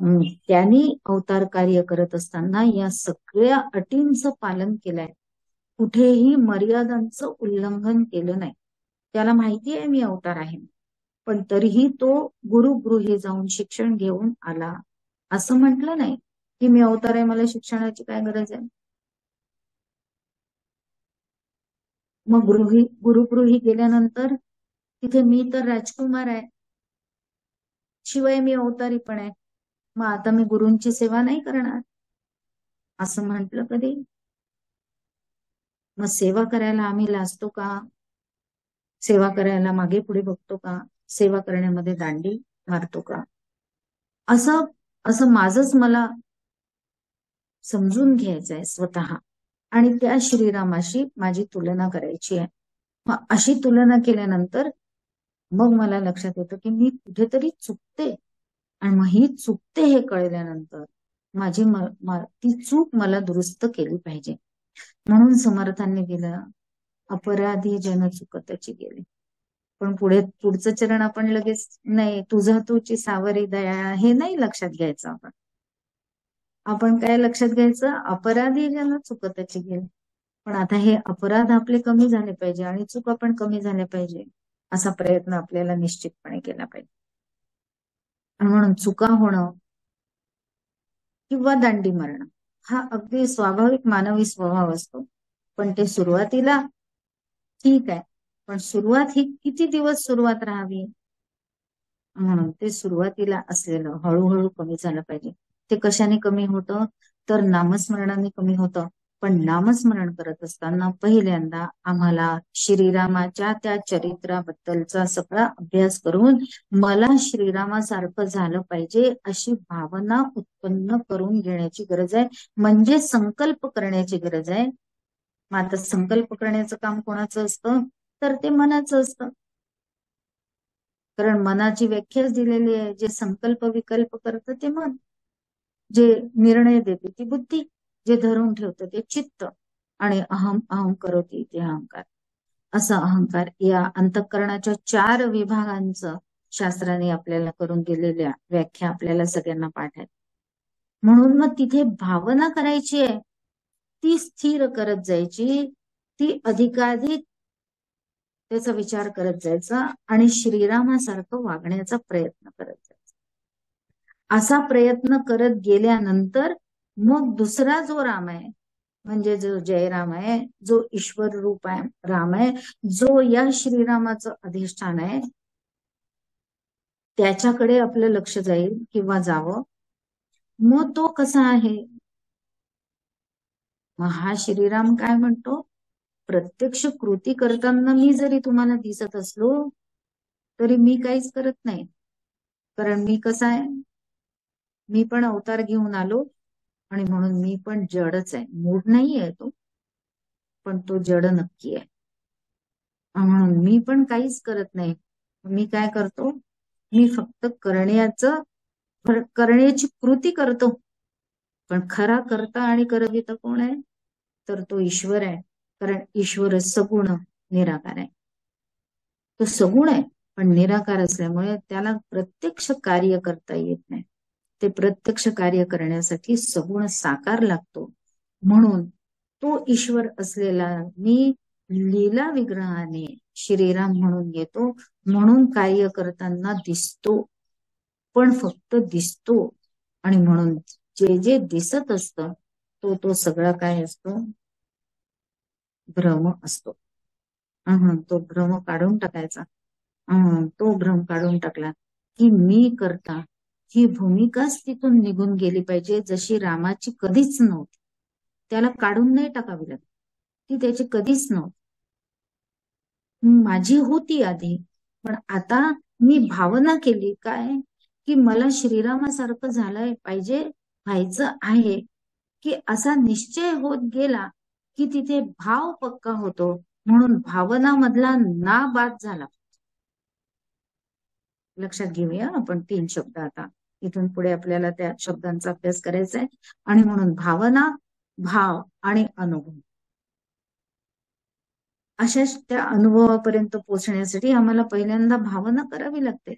त्यांनी अवतार कार्य करत असताना या सगळ्या अटींचं पालन केलंय, कुठेही मर्यादांचं उल्लंघन केलं नाही. त्याला माहिती आहे मी अवतार आहे, पण तरीही तो गुरुगृही जाऊन शिक्षण घेऊन आला. असं म्हटलं नाही की मी अवतार आहे, मला शिक्षणाची काय गरज आहे. मग गुरुगृही गेल्यानंतर तिथे मी तर राजकुमार आहे, शिवाय मी अवतारी पण आहे. मग आता मी गुरूंची सेवा नाही करणार असं म्हटलं कधी? मग सेवा करायला आम्ही लाजतो का? सेवा करायला मागे पुढे बघतो का? सेवा करण्यामध्ये दांडी मारतो का? असं असं माझंच मला समजून घ्यायचं आहे स्वतः, आणि त्या श्रीरामाशी माझी तुलना करायची आहे. मग अशी तुलना केल्यानंतर मग मला लक्षात येतं की मी कुठेतरी चुकते, आणि मग ही चुकते हे कळल्यानंतर माझी ती चूक मला दुरुस्त केली पाहिजे. म्हणून समर्थांनी दिलं, अपराधी जन चुकतची गेले. पण पुढचं चरण आपण लगेच नाही, तुझा तुची सावरी दया, हे नाही लक्षात घ्यायचं. आपण काय लक्षात घ्यायचं? अपराधी जन चुकतची गेले. पण आता हे अपराध आपले कमी झाले पाहिजे आणि चुका पण कमी झाल्या पाहिजे, असा प्रयत्न आपल्याला निश्चितपणे केला पाहिजे. म्हणून चुका होणं किंवा दांडी मारणं हा अगदी स्वाभाविक मानवी स्वभाव असतो. पण ते सुरुवातीला ठीक आहे, पण सुरुवात ही किती दिवस सुरुवात राहावी, म्हणून ते सुरुवातीला असलेलं हळूहळू कमी झालं पाहिजे. ते कशाने कमी होतं? तर नामस्मरणाने कमी होतं. पण नामस्मरण करत असताना पहिल्यांदा आम्हाला श्रीरामाच्या त्या चरित्राबद्दलचा सगळा अभ्यास करून मला श्रीरामासारखं झालं पाहिजे अशी भावना उत्पन्न करून घेण्याची गरज आहे, म्हणजे संकल्प करण्याची गरज आहे. मग आता संकल्प करण्याचं काम कोणाचं असतं? तर ते मनाचं असतं. कारण मनाची व्याख्याच दिलेली आहे, जे संकल्प विकल्प करतं ते मन, जे निर्णय देते ती बुद्धी, जे धरून ठेवतं ते चित्त, आणि अहम अहम करोति ते अहंकार. असं अहंकार या अंतःकरणाच्या 4 विभागांचं शास्त्राने आपल्याला करून दिलेल्या व्याख्या आपल्याला सगळ्यांना पाठ आहेत. म्हणून मग तिथे भावना करायची आहे, ती स्थिर करत जायची, ती अधिकाधिक त्याचा विचार करत जायचा आणि श्रीरामासारखं वागण्याचा प्रयत्न करत जायचा. असा प्रयत्न करत गेल्यानंतर मग दुसरा जो राम आहे, म्हणजे जो जयराम आहे, जो ईश्वर रूप आहे राम आहे, जो या श्रीरामाचं अधिष्ठान आहे, त्याच्याकडे आपलं लक्ष जाईल किंवा जावं. मग तो कसा आहे? मग हा श्रीराम काय म्हणतो? प्रत्यक्ष कृती करताना मी जरी तुम्हाला दिसत असलो तरी मी काहीच करत नाही, कारण मी कसा आहे? मी पण अवतार घेऊन आलो, आणि म्हणून मी पण जडच आहे. मूड नाहीये तो, पण तो जड नक्की आहे. म्हणून मी पण काहीच करत नाही. मी काय करतो? मी फक्त करण्याची कृती करतो. पण खरा करता आणि करविता कोण आहे? तर तो ईश्वर आहे. कारण ईश्वर सगुण निराकार आहे. तो सगुण आहे पण निराकार असल्यामुळे त्याला प्रत्यक्ष कार्य करता येत नाही. ते प्रत्यक्ष कार्य करण्यासाठी सगुण साकार लागतो. म्हणून तो ईश्वर असलेला मी लीला विग्रहाने श्रीराम म्हणून येतो, म्हणून कार्य करताना दिसतो, पण फक्त दिसतो. आणि म्हणून जे जे दिसत असतं तो सगळा काय असतो? भ्रम असतो. तो भ्रम काढून टाकायचा. तो भ्रम काढून टाकला की मी करता ही भूमिकाच तिथून निघून गेली पाहिजे, जशी रामाची कधीच नव्हती. त्याला काढून नाही टाकावी लागत, ती त्याची कधीच नव्हती. माझी होती आधी, पण आता मी भावना केली काय की मला श्रीरामासारखं झालंय पाहिजे, व्हायचं आहे, की असा निश्चय होत गेला की तिथे भाव पक्का होतो. म्हणून भावना मधला ना बाद झाला. लक्षात घेऊया आपण 3 शब्द. आता इथून पुढे आपल्याला त्या शब्दांचा अभ्यास करायचा आहे. आणि म्हणून भावना, भाव आणि अनुभव, अशा त्या अनुभवापर्यंत पोहोचण्यासाठी आम्हाला पहिल्यांदा भावना करावी लागते.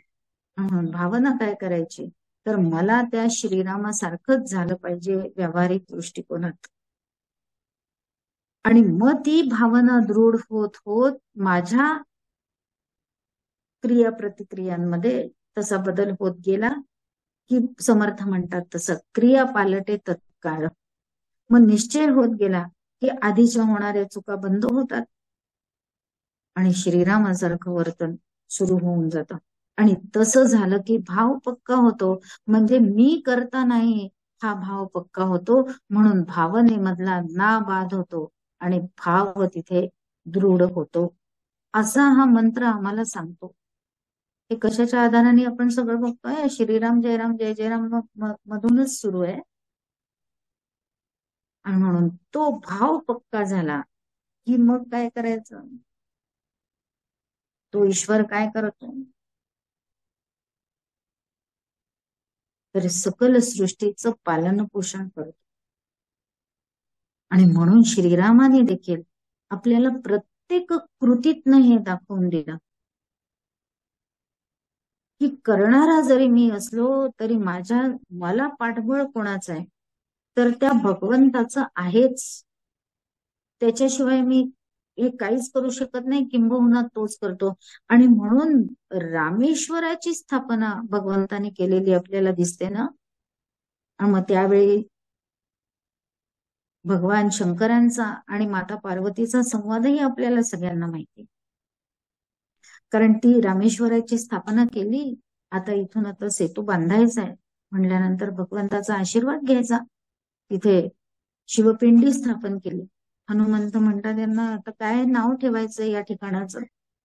भावना काय करायची? तर मला त्या श्रीरामासारखंच झालं पाहिजे व्यावहारिक दृष्टिकोनात. आणि मग ती भावना दृढ होत होत माझ्या क्रिया प्रतिक्रियांमध्ये तसा बदल होत गेला, की समर्थ म्हणतात तसं क्रिया पालटे तत्काळ. मग निश्चय होत गेला की आधीच्या होणाऱ्या चुका बंद होतात आणि श्रीरामासारखं वर्तन सुरू होऊन जातं. आणि तसं झालं की भाव पक्का होतो, म्हणजे मी करता नाही हा भाव पक्का होतो, म्हणून भावनेमधला नाबाध होतो आणि भाव तिथे दृढ होतो. असा हा मंत्र आम्हाला सांगतो. हे कशाच्या आधाराने आपण सगळं बघतोय? श्रीराम जयराम जय जयराम मधूनच सुरू आहे. आणि म्हणून तो भाव पक्का झाला की मग काय करायचं? तो ईश्वर काय करतो? तर सकल सृष्टीचं पालन पोषण करतो. आणि म्हणून श्रीरामाने देखील आपल्याला प्रत्येक कृतीतनं हे दाखवून दिलं की करणारा जरी मी असलो तरी मला पाठबळ कोणाचं आहे? तर त्या भगवंताचं आहेच. त्याच्याशिवाय मी हे काहीच करू शकत नाही, किंबहुना तोच करतो. आणि म्हणून रामेश्वराची स्थापना भगवंताने केलेली आपल्याला दिसते ना. मग त्यावेळी भगवान शंकरांचा आणि माता पार्वतीचा संवादही आपल्याला सगळ्यांना माहिती, कारण ती रामेश्वराची स्थापना केली. आता सेतू बांधायचा आहे म्हणल्यानंतर भगवंताचा आशीर्वाद घ्यायचा. तिथे शिवपिंडी स्थापन केली. हनुमंत म्हणतात यांना आता काय नाव ठेवायचं या ठिकाणाचं?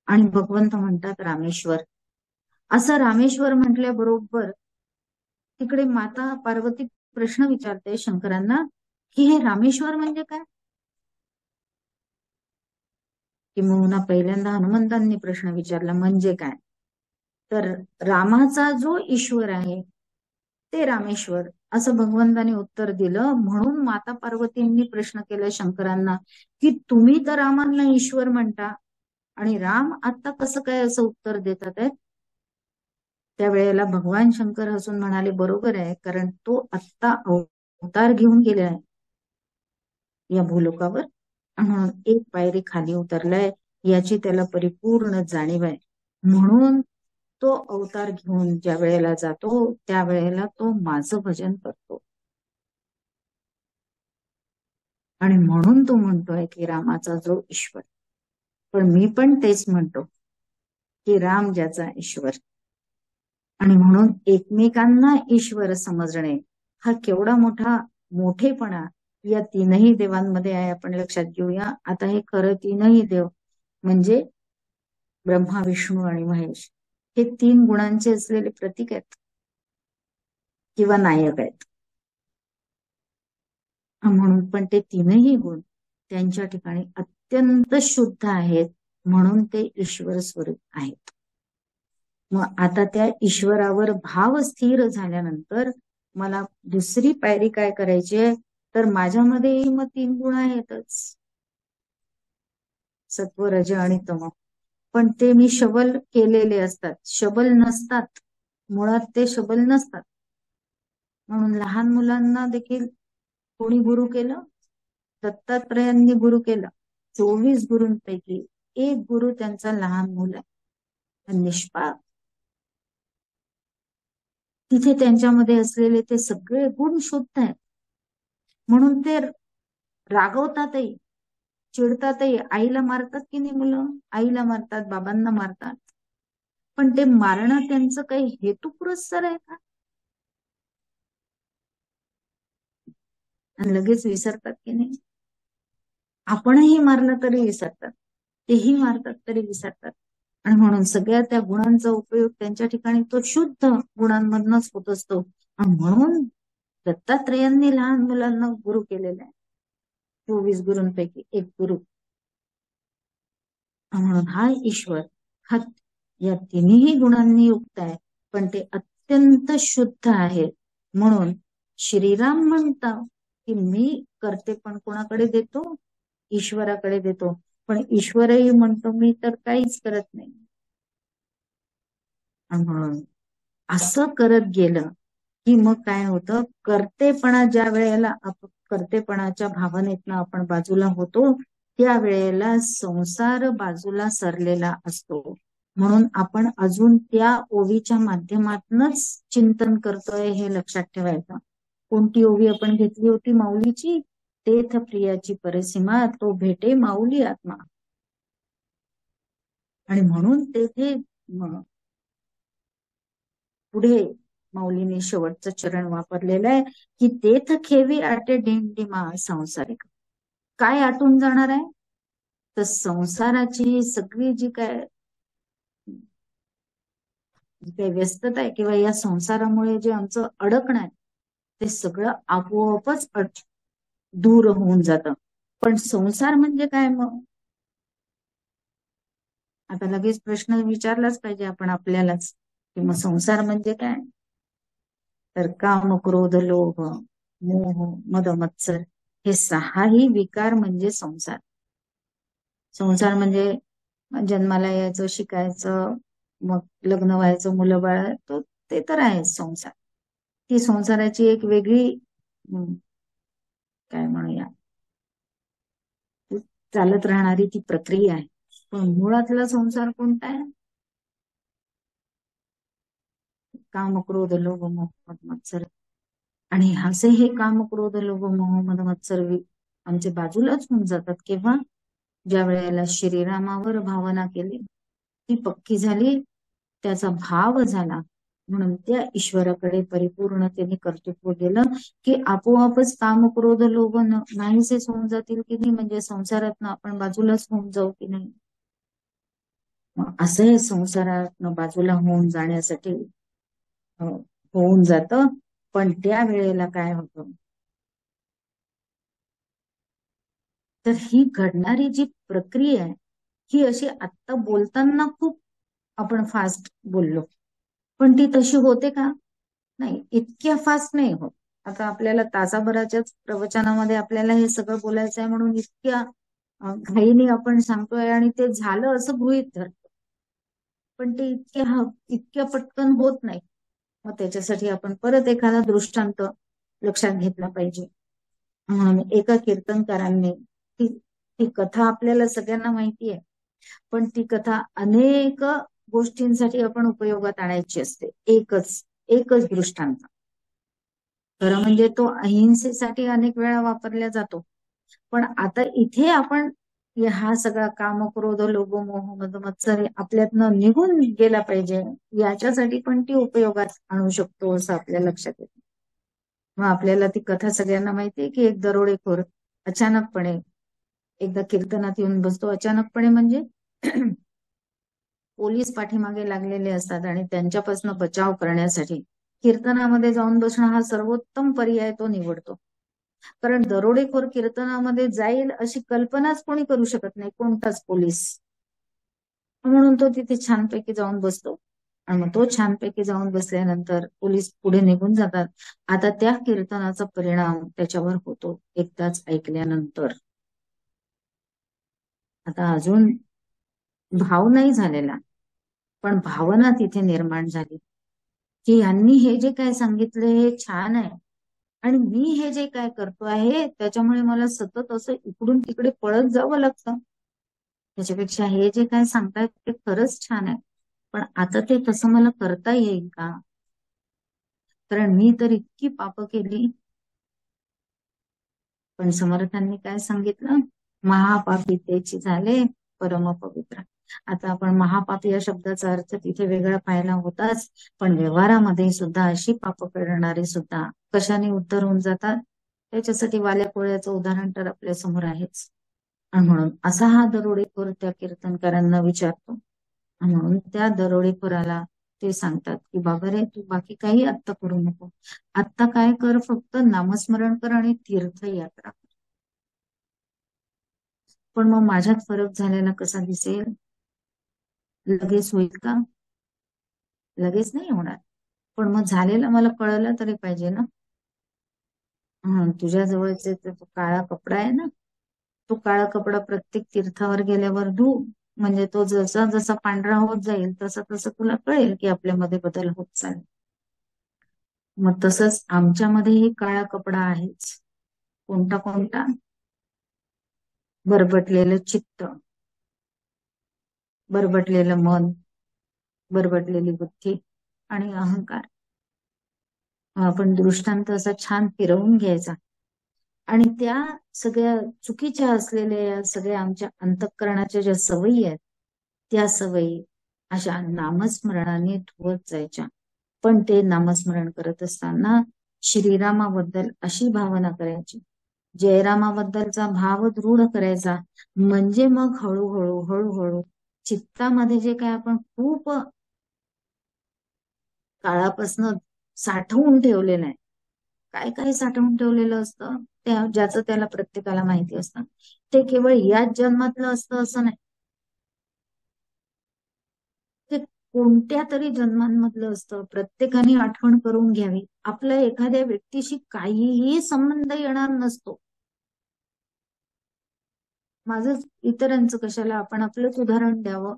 आणि भगवंत म्हणतात रामेश्वर. असं रामेश्वर म्हटल्याबरोबर तिकडे माता पार्वती प्रश्न विचारते शंकरांना की हे रामेश्वर म्हणजे काय? किंबहुना पहिल्यांदा हनुमंतांनी प्रश्न विचारला म्हणजे काय? तर रामाचा जो ईश्वर आहे ते रामेश्वर असं भगवंताने उत्तर दिलं. म्हणून माता पार्वतींनी प्रश्न केला शंकरांना की तुम्ही तर रामांना ईश्वर म्हणता आणि राम आता कसं काय असं उत्तर देतात आहेत? त्यावेळेला भगवान शंकर हसून म्हणाले बरोबर आहे, कारण तो आत्ता अवतार घेऊन गेलाय या भूलोकावर, म्हणून एक पायरी खाली उतरलाय याची त्याला परिपूर्ण जाणीव आहे. म्हणून तो अवतार घेऊन ज्या वेळेला जातो त्यावेळेला तो माझं भजन करतो. आणि म्हणून तो म्हणतोय की रामाचा जो ईश्वर. पण मी पण तेच म्हणतो की राम ज्याचा ईश्वर. आणि म्हणून एकमेकांना ईश्वर समजणे हा केवढा मोठेपणा या तीनही देवांमध्ये आहे. आपण लक्षात घेऊया. आता हे खरं तीनही देव म्हणजे ब्रह्मा विष्णू आणि महेश हे तीन गुणांचे असलेले प्रतीक आहेत किंवा नायक आहेत. म्हणून पण ते तीनही गुण त्यांच्या ठिकाणी अत्यंत शुद्ध आहेत, म्हणून ते ईश्वर स्वरूप आहेत. मग आता त्या ईश्वरावर भाव स्थिर झाल्यानंतर मला दुसरी पायरी काय करायची आहे? तर माझ्यामध्ये मग तीन गुण आहेतच, सत्व रज आणि तम. पण ते मी शबल केलेले असतात, शबल नसतात. मुळात ते शबल नसतात. म्हणून लहान मुलांना देखील कोणी गुरु केलं? दत्तात्रयांनी गुरु केलं. 24 गुरूंपैकी एक गुरु त्यांचा लहान मुल आहे, निष्पाप. तिथे त्यांच्यामध्ये असलेले ते सगळे गुण शुद्ध आहेत, म्हणून ते रागवतातही, चिडतातही. आईला मारतात की नाही मुलं? आईला मारतात, बाबांना मारतात. पण ते मारणं त्यांचं काही हेतुपुरस्सर आहे का? आणि लगेच विसरतात की नाही? आपणही मारलं तरी विसरतात, तेही मारतात तरी विसरतात. आणि म्हणून सगळ्या त्या गुणांचा उपयोग त्यांच्या ठिकाणी तो शुद्ध गुणांमधनच होत असतो. आणि म्हणून दत्तात्रयांनी लहान मुलांना गुरु केलेला आहे, 24 गुरूंपैकी एक गुरु. म्हणून हा ईश्वर हा या तिन्ही गुणांनी युक्त आहे, पण ते अत्यंत शुद्ध आहे. म्हणून श्रीराम म्हणतात की मी करते पण कोणाकडे देतो? ईश्वराकडे देतो. पण ईश्वरही म्हणतो मी तर काहीच करत नाही. म्हणून असं करत गेलं की मग काय होतं, कर्तेपणा ज्या वेळेला कर्तेपणाच्या भावनेतनं आपण बाजूला होतो, त्या वेळेला संसार बाजूला सरलेला असतो. म्हणून आपण अजून त्या ओवीच्या माध्यमातूनच चिंतन करतोय हे लक्षात ठेवायचं. कोणती ओवी आपण घेतली होती माऊलीची? तेथ प्रियाची परसीमा, तो भेटे माऊली आत्मा. आणि म्हणून तेथे पुढे माऊलीने शेवटचं चरण वापरलेलं आहे की तेथ खेवी आटे डिंडिमा संसारिक. काय आटून जाणार आहे? तर संसाराची सगळी जी काय व्यस्तता आहे किंवा या संसारामुळे जे आमचं अडकणं आहे ते सगळं आपोआपच दूर होऊन जातं. पण संसार म्हणजे काय मग? आता लगेच प्रश्न विचारलाच पाहिजे आपण आपल्यालाच की मग संसार म्हणजे काय? तर काम, क्रोध, लोभ, मोह, मद, मत्सर हे सहाही विकार म्हणजे संसार. संसार म्हणजे जन्माला यायचं, शिकायचं, मग लग्न व्हायचं, मुलं बाळ, तो ते तर आहे संसार. ती संसाराची एक वेगळी काय म्हणूया चालत राहणारी ती प्रक्रिया आहे. पण मुळातला संसार कोणता आहे? काम, क्रोध, लोभ, मोह, मद, मत्सर. आणि असे हे काम, क्रोध, लोभ, मोह, मद, मत्सर आमचे बाजूलाच होऊन जातात केव्हा? ज्या वेळेला श्रीरामावर भावना केली, ती पक्की झाली, त्याचा भाव झाला, म्हणून त्या ईश्वराकडे परिपूर्णतेने कर्तृत्व गेलं की आपोआपच काम, क्रोध, लोभ नाहीसेच होऊन जातील की नाही, म्हणजे संसारातनं आपण बाजूलाच होऊन जाऊ की नाही. मग असं संसारातनं बाजूला होऊन जाण्यासाठी होऊन जातं. पण त्या वेळेला काय होतं, तर ही घडणारी जी प्रक्रिया आहे ही अशी आत्ता बोलताना खूप आपण फास्ट बोललो, पण ती तशी होते का? नाही, इतक्या फास्ट नाही होत. आता आपल्याला तासाभराच्याच प्रवचनामध्ये आपल्याला हे सगळं बोलायचं आहे म्हणून इतक्या घाईने आपण सांगतोय आणि ते झालं असं गृहीत धरतो, पण ते इतक्या पटकन होत नाही. मग त्याच्यासाठी आपण परत एखादा दृष्टांत लक्षात घेतला पाहिजे. म्हणून एका कीर्तनकारांनी ती कथा आपल्याला सगळ्यांना माहिती आहे, पण ती कथा अनेक गोष्टींसाठी आपण उपयोगात आणायची असते. एकच एकच दृष्टांत खरं म्हणजे तो अहिंसेसाठी अनेक वेळा वापरला जातो, पण आता इथे आपण हा सगळा काम, क्रोध, लोभ, मोह, मद, मत्सर आपल्यातनं निघून गेला पाहिजे याच्यासाठी पण ती उपयोगात आणू शकतो असं आपल्या लक्षात येतं. मग आपल्याला ती कथा सगळ्यांना माहितीये की एक दरोडेखोर अचानकपणे एकदा कीर्तनात येऊन बसतो. अचानकपणे म्हणजे पोलीस पाठीमागे लागलेले असतात आणि त्यांच्यापासून बचाव करण्यासाठी कीर्तनामध्ये जाऊन बसणं हा सर्वोत्तम पर्याय तो निवडतो. कारण दरोडेखोर कीर्तनामध्ये जाईल अशी कल्पनाच कोणी करू शकत नाही, कोणताच पोलीस. म्हणून तो तिथे छानपैकी जाऊन बसतो आणि मग तो छानपैकी जाऊन बसल्यानंतर पोलीस पुढे निघून जातात. आता त्या कीर्तनाचा परिणाम त्याच्यावर होतो एकदाच ऐकल्यानंतर. आता अजून भाव नाही झालेला, पण भावना तिथे निर्माण झाली की यांनी हे जे काय सांगितलं हे छान आहे आणि मी हे जे काय करतो आहे त्याच्यामुळे मला सतत असं इकडून तिकडे पळत जावं लागतं. त्याच्यापेक्षा हे जे काय सांगतायत ते खरंच छान आहे, पण आता ते तसं मला करता येईल का? कारण मी तर इतकी पाप केली. पण समर्थांनी काय सांगितलं? महापापी तेची झाले परम पवित्र. आता आपण महापापी या शब्दाचा अर्थ तिथे वेगळा पाहायला होताच, पण व्यवहारामध्ये सुद्धा अशी पाप करणारे सुद्धा कशाने उद्धार होऊन जातात? त्याच्यासाठी वाल्या कोळ्याचं उदाहरण तर आपल्या समोर आहेच. आणि म्हणून असा हा दरोडेखोर त्या कीर्तनकारांना विचारतो, म्हणून त्या दरोडेखोराला ते सांगतात की बाबा रे, तू बाकी काही आत्ता करू नको, आत्ता काय कर, फक्त नामस्मरण कर आणि तीर्थयात्रा कर. पण मग माझ्यात फरक झालेला कसा दिसेल? लगेच होईल का? लगेच नाही होणार, पण मग झालेलं मला कळलं तरी पाहिजे ना. तुझ्या जवळचे तो काळा कपडा आहे ना, तो काळा कपडा प्रत्येक तीर्थावर गेल्यावर धू, म्हणजे तो जसा जसा पांढरा होत जाईल तसा तसा तुला कळेल की आपल्यामध्ये बदल होत चालेल. मग तसंच आमच्यामध्येही काळा कपडा आहेच. कोणता कोणता? बरबटलेलं चित्त, बरबटलेलं मन, बरबटलेली बुद्धी आणि अहंकार. आपण दृष्टांत असा छान फिरवून घ्यायचा आणि त्या सगळ्या चुकीच्या असलेल्या या सगळ्या आमच्या अंतःकरणाच्या ज्या सवयी आहेत त्या सवयी अशा नामस्मरणाने धुवत जायच्या. पण ते नामस्मरण करत असताना श्रीरामाबद्दल अशी भावना करायची, जयरामाबद्दलचा भाव दृढ करायचा. म्हणजे मग हळूहळू हळूहळू चित्तामध्ये जे काय आपण खूप काळापासून साठवून ठेवलेलं आहे, काय काय साठवून ठेवलेलं असतं त्या ज्याचं त्याला प्रत्येकाला माहिती असतं, ते केवळ याच जन्मातलं असतं असं नाही, ते कोणत्या तरी जन्मांमधलं असतं. प्रत्येकाने आठवण करून घ्यावी. आपला एखाद्या व्यक्तीशी काहीही संबंध येणार नसतो. माझंच इतरांचं कशाला, आपण आपलंच उदाहरण द्यावं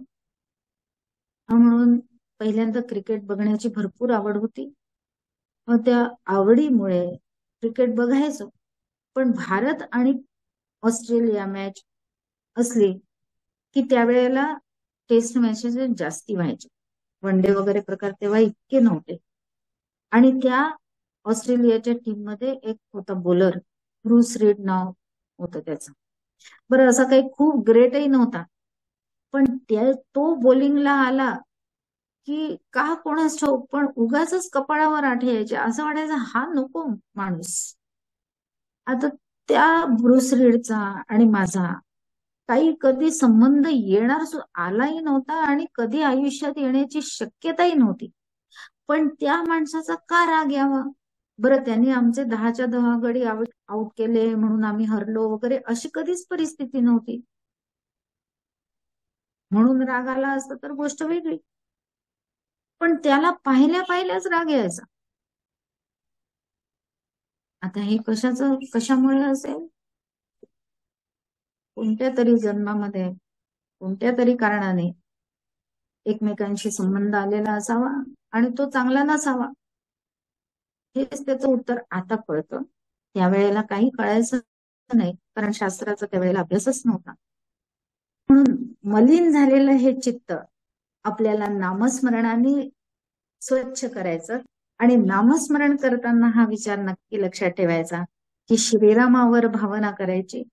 म्हणून पहिल्यांदा क्रिकेट बघण्याची भरपूर आवड होती. मग त्या आवडीमुळे क्रिकेट बघायचो. पण भारत आणि ऑस्ट्रेलिया मॅच असली की त्यावेळेला टेस्ट मॅचेस जास्ती व्हायचे. वन डे वगैरे प्रकार तेव्हा इतके नव्हते. आणि त्या ऑस्ट्रेलियाच्या टीम मध्ये एक होता बॉलर, ब्रूस रीड नाव होतं त्याचं. बरं, असा काही खूप ग्रेटही नव्हता, पण तो बॉलिंगला आला की का कोणाच ठाऊक पण उगाच कपाळावर आठे यायचे. असं वाटायचं हा नको माणूस. आता त्या ब्रूस रीडचा आणि माझा काही कधी संबंध आलाही नव्हता आणि कधी आयुष्यात येण्याची शक्यताही नव्हती. पण त्या माणसाचा का राग यावा? बरं, त्यांनी आमचे 10च्या 10 गडी आउट केले म्हणून आम्ही हरलो वगैरे अशी कधीच परिस्थिती नव्हती. म्हणून राग आला असता तर गोष्ट वेगळी, पण त्याला पाहिल्या पाहिल्याच राग यायचा. आता हे कशामुळे असेल? कोणत्या तरी जन्मामध्ये कोणत्या तरी कारणाने एकमेकांशी संबंध आलेला असावा आणि तो चांगला नसावा. हेच त्याचं उत्तर आता कळतं. त्यावेळेला काही कळायचं नाही, कारण शास्त्राचा त्यावेळेला अभ्यासच नव्हता. म्हणून मलिन झालेलं हे चित्त आपल्याला नामस्मरणाने स्वच्छ करायचं. आणि नामस्मरण करताना हा विचार नक्की लक्षात ठेवायचा की श्रीरामावर भावना करायची,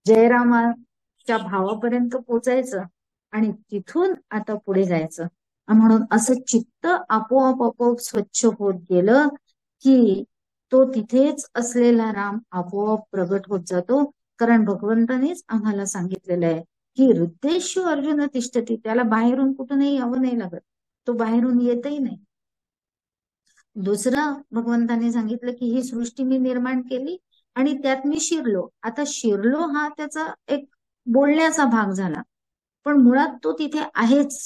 जयरामाच्या भावापर्यंत पोचायचं आणि तिथून आता पुढे जायचं. म्हणून असं चित्त आपोआप आपोआप स्वच्छ होत गेलं की तो तिथेच असलेला राम आपोआप प्रगट होत जातो. कारण भगवंतानेच आम्हाला सांगितलेलं आहे की हृदेषु अर्जुन तिष्ठती, त्याला बाहेरून कुठूनही यावं नाही लागत, तो बाहेरून येतही नाही. दुसरं भगवंताने सांगितलं की ही सृष्टी मी निर्माण केली आणि त्यात मी शिरलो. आता शिरलो हा त्याचा एक बोलण्याचा भाग झाला, पण मुळात तो तिथे आहेच,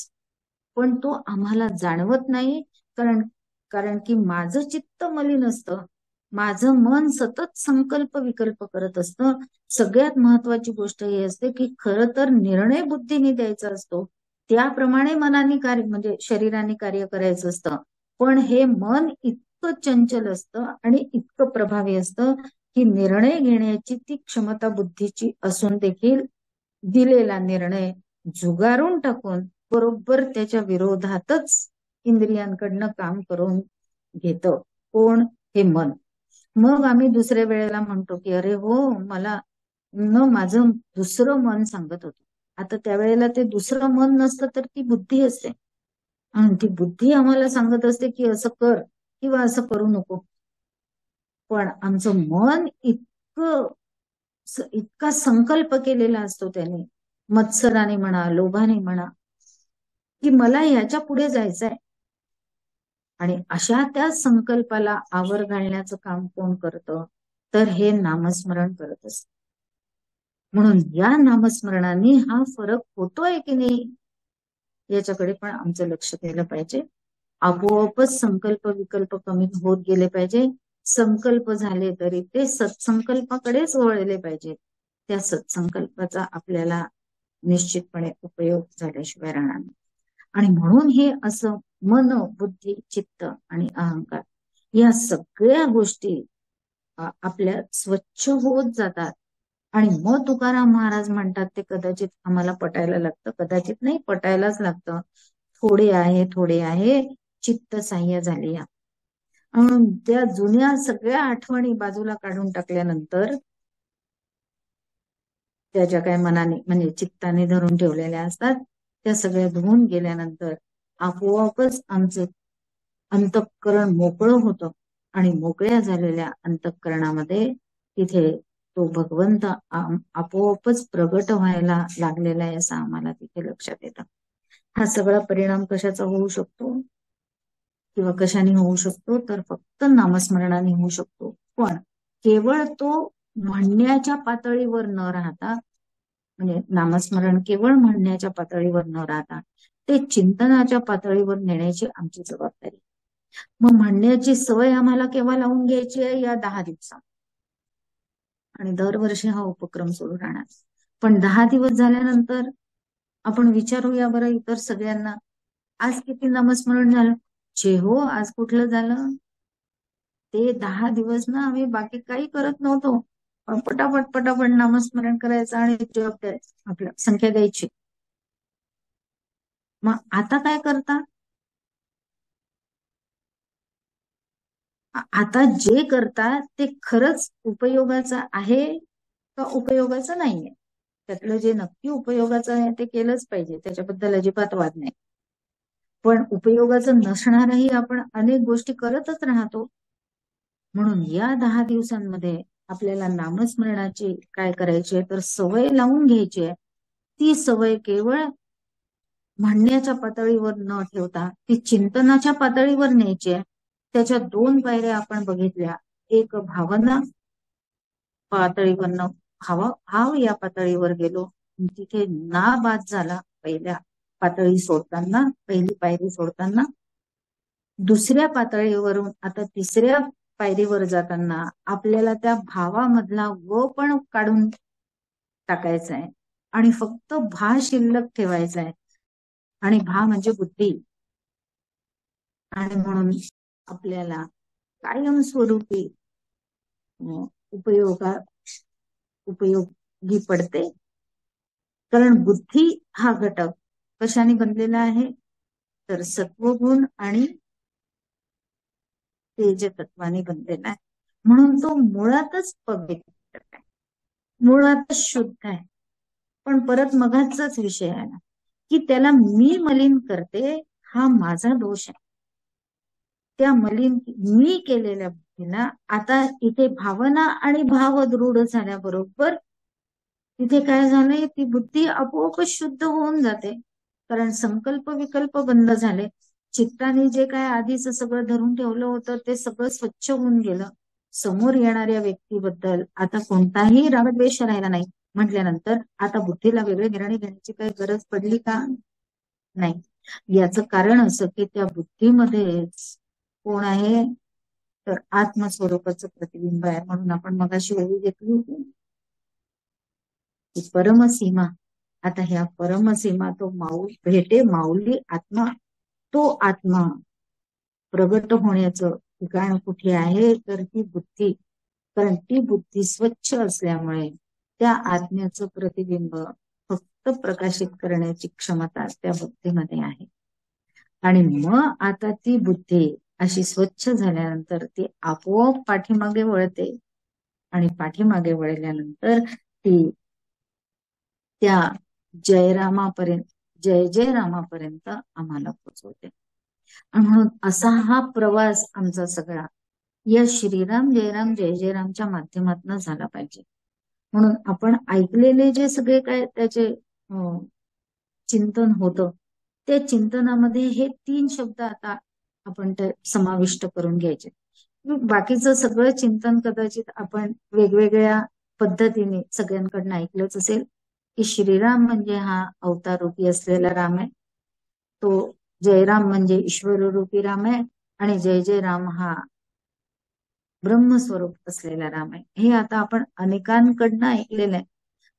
पण तो आम्हाला जाणवत नाही. कारण कारण की माझं चित्त मलिन असतं, माझं मन सतत संकल्प विकल्प करत असतं. सगळ्यात महत्वाची गोष्ट ही असते की खरं तर निर्णय बुद्धीने द्यायचा असतो, त्याप्रमाणे मनाने कार्य म्हणजे शरीराने कार्य करायचं असतं. पण हे मन इतकं चंचल असतं आणि इतकं प्रभावी असतं की निर्णय घेण्याची ती क्षमता बुद्धीची असून देखील दिलेला निर्णय झुगारून टाकून बरोबर त्याच्या विरोधातच इंद्रियांकडनं काम करून घेतं. कोण? हे मन. मग आम्ही दुसऱ्या वेळेला म्हणतो की अरे हो, मला माझं दुसरं मन सांगत होतं. आता त्यावेळेला ते दुसरं मन नसतं तर ती बुद्धी असते आणि ती बुद्धी आम्हाला सांगत असते की असं कर किंवा असं करू नको. पण आमचं मन इतका संकल्प केलेला असतो त्याने, मत्सराने म्हणा, लोभाने म्हणा, की मला ह्याच्या पुढे जायचंय. आणि अशा त्या संकल्पाला आवर घालण्याचं काम कोण करतं? तर हे नामस्मरण करत असत. म्हणून या नामस्मरणाने हा फरक होतोय की नाही याच्याकडे पण आमचं लक्ष दिलं पाहिजे. आपोआपच संकल्प विकल्प कमी होत गेले पाहिजे. संकल्प झाले तरी ते सत्संकल्पाकडेच वळले पाहिजे. त्या सत्संकल्पाचा आपल्याला निश्चितपणे उपयोग झाल्याशिवाय राहणार नाही. आणि म्हणून हे असं मन, बुद्धी, चित्त आणि अहंकार या सगळ्या गोष्टी आपल्या स्वच्छ होत जातात. आणि मग तुकाराम महाराज म्हणतात ते कदाचित आम्हाला पटायला लागतं, कदाचित नाही, पटायलाच लागतं. थोडे आहे चित्त सहाय्य झाले या. त्या जुन्या सगळ्या आठवणी बाजूला काढून टाकल्यानंतर त्या ज्या काही मनाने म्हणजे चित्ताने धरून ठेवलेल्या असतात त्या सगळ्या धुवून गेल्यानंतर आपोआपच आमचं अंतःकरण मोकळं होतं. आणि मोकळ्या झालेल्या अंतःकरणामध्ये तिथे तो भगवंत आपोआपच प्रगट व्हायला लागलेला आहे असं आम्हाला तिथे लक्षात येतं. हा सगळा परिणाम कशाचा होऊ शकतो किंवा कशाने होऊ शकतो तर फक्त नामस्मरणाने होऊ शकतो. पण केवळ तो म्हणण्याच्या पातळीवर न राहता, म्हणजे नामस्मरण केवळ म्हणण्याच्या पातळीवर न राहता ते चिंतनाच्या पातळीवर नेण्याची आमची जबाबदारी. मग म्हणण्याची सवय आम्हाला केव्हा लावून घ्यायची आहे? या 10 दिवसात. आणि दरवर्षी हा उपक्रम सुरू राहणार. पण 10 दिवस झाल्यानंतर आपण विचारूया बरं इतर सगळ्यांना, आज किती नामस्मरण झालं? जे हो, आज कुठलं झालं? ते 10 दिवस ना आम्ही बाकी काही करत नव्हतो, पण पटापट नामस्मरण करायचं आणि जप द्यायचं, आपल्या संख्या द्यायची. मग आता काय करता? आता जे करतात ते खरंच उपयोगाचं आहे का उपयोगाचं नाहीये? त्यातलं जे नक्की उपयोगाचं आहे ते केलंच पाहिजे, त्याच्याबद्दल अजिबात वाद नाही. पण उपयोगाचं नसणारही आपण अनेक गोष्टी करतच राहतो. म्हणून या 10 दिवसांमध्ये आपल्याला नामस्मरणाची काय करायची आहे तर सवय लावून घ्यायची आहे. ती सवय केवळ म्हणण्याच्या पातळीवर न ठेवता ती चिंतनाच्या पातळीवर न्यायची आहे. त्याच्या 2 पायऱ्या आपण बघितल्या. एक भावना पातळीवरनं भाव या पातळीवर गेलो, तिथे नाबाद झाला पहिल्या पातळी सोडताना, पहिली पायरी सोडताना. दुसऱ्या पातळीवरून आता तिसऱ्या पायरीवर जाताना आपल्याला त्या भावामधला व पण काढून टाकायचा आहे आणि फक्त भा शिल्लक ठेवायचा आहे. आणि भा म्हणजे बुद्धी. आणि म्हणून आपल्याला कायमस्वरूपी उपयोगी पडते. कारण बुद्धी हा घटक कशाने बनलेला आहे तर सत्वगुण आणि तेज तत्वाने बनलेला आहे. म्हणून तो मुळातच पवित्र आहे, मुळातच शुद्ध आहे. पण परत मगाचाच विषय आहे ना की त्याला मी मलिन करते, हा माझा दोष आहे. त्या मलिन मी केलेल्या बुद्धीला आता इथे भावना आणि भाव दृढ झाल्याबरोबर तिथे काय झालंय, ती बुद्धी आपोआपच शुद्ध होऊन जाते. कारण संकल्प विकल्प बंद झाले. चित्ताने जे काय आधीच सगळं धरून ठेवलं होतं ते सगळं स्वच्छ होऊन गेलं. समोर येणाऱ्या व्यक्तीबद्दल आता कोणताही रागद्वेष राहिला नाही म्हटल्यानंतर आता बुद्धीला वेगळे निर्णय घेण्याची काही गरज पडली का? नाही. याचं कारण असं की त्या बुद्धीमध्येच कोण आहे तर आत्मस्वरूपाचं प्रतिबिंब आहे. म्हणून आपण मगाशी ओळी घेतली होती परमसीमा. आता ह्या परमसीमा तो भेटे माऊली आत्मा, तो आत्मा प्रगट होण्याचं ठिकाण कुठे आहे तर ती बुद्धी. कारण ती बुद्धी स्वच्छ असल्यामुळे त्या आत्म्याचं प्रतिबिंब फक्त प्रकाशित करण्याची क्षमता त्या बुद्धीमध्ये आहे. आणि मग आता ती बुद्धी अशी स्वच्छ झाल्यानंतर ती आपोआप पाठीमागे वळते आणि पाठीमागे वळल्यानंतर ती त्या जयरामापर्यंत जय रामापर्यंत आम्हाला पोचवते. म्हणून असा हा प्रवास आमचा सगळा या श्रीराम जयराम जय जयरामच्या माध्यमातून झाला पाहिजे. म्हणून आपण ऐकलेले जे सगळे काय त्याचे चिंतन होतं त्या चिंतनामध्ये हे 3 शब्द आता आपण ते समाविष्ट करून घ्यायचे. बाकीचं सगळं चिंतन कदाचित आपण वेगवेगळ्या पद्धतीने सगळ्यांकडनं ऐकलंच असेल की श्रीराम म्हणजे हा अवतारूपी असलेला राम आहे, तो जयराम म्हणजे ईश्वररूपी राम आहे आणि जय जय राम हा ब्रह्मस्वरूप असलेला राम आहे. हे आता आपण अनेकांकडनं ऐकलेलं आहे.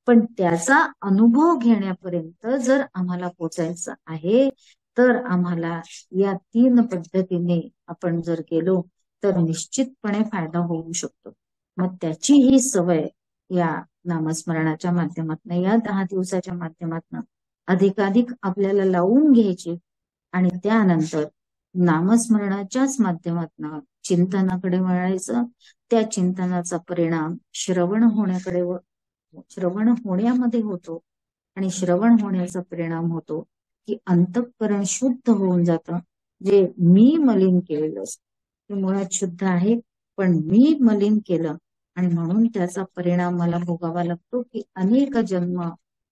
पण त्याचा अनुभव घेण्यापर्यंत जर आम्हाला पोचायचं आहे तर आम्हाला या 3 पद्धतीने आपण जर गेलो तर निश्चितपणे फायदा होऊ शकतो. मग त्याची ही सवय या नामस्मरणाच्या माध्यमातून, या 10 दिवसाच्या माध्यमातून अधिकाधिक आपल्याला लावून घ्यायची आणि त्यानंतर नामस्मरणाच्याच माध्यमातून चिंतनाकडे वळायचं. त्या चिंतनाचा परिणाम श्रवण होण्यामध्ये होतो आणि श्रवण होण्याचा परिणाम होतो की अंतःकरण शुद्ध होऊन जातं. जे मी मलिन केलेलं ते मुळात शुद्ध आहे, पण मी मलिन केलं आणि म्हणून त्याचा परिणाम मला भोगावा लागतो की अनेक जन्म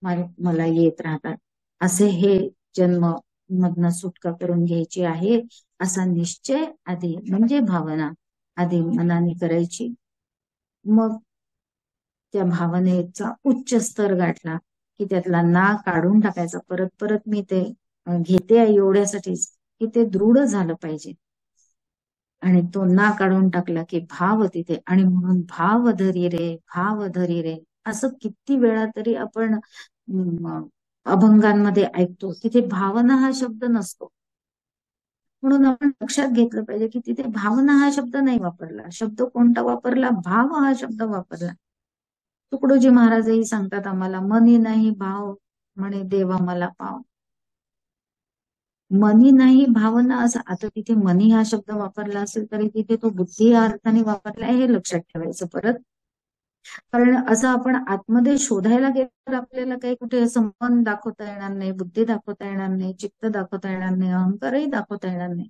मला येत राहतात. असे हे जन्म मधनं सुटका करून घ्यायची आहे असा निश्चय आधी म्हणजे भावना आधी मनाने करायची. मग त्या भावनेचा उच्च स्तर गाठला की त्यातला ना काढून टाकायचा. परत परत मी ते घेते एवढ्यासाठीच की ते दृढ झालं पाहिजे. आणि तो ना काढून टाकला की भाव तिथे, आणि म्हणून भाव धरी रे असं किती वेळा तरी आपण अभंगांमध्ये ऐकतो. तिथे भावना हा शब्द नसतो. म्हणून आपण लक्षात घेतलं पाहिजे की तिथे भावना हा शब्द नाही वापरला. शब्द कोणता वापरला? भाव हा शब्द वापरला. तुकडोजी महाराजही सांगतात आम्हाला, मनी नाही भाव म्हणे देवा मला पाव. मनी नाही भावना असं. आता तिथे मनी हा शब्द वापरला असेल तरी तिथे तो बुद्धी या अर्थाने वापरला आहे, हे लक्षात ठेवायचं परत. कारण असं आपण आतमध्ये शोधायला गेलं तर आपल्याला काही कुठे असं मन दाखवता येणार नाही, बुद्धी दाखवता येणार नाही, चित्त दाखवता येणार नाही, अहंकारही दाखवता येणार नाही.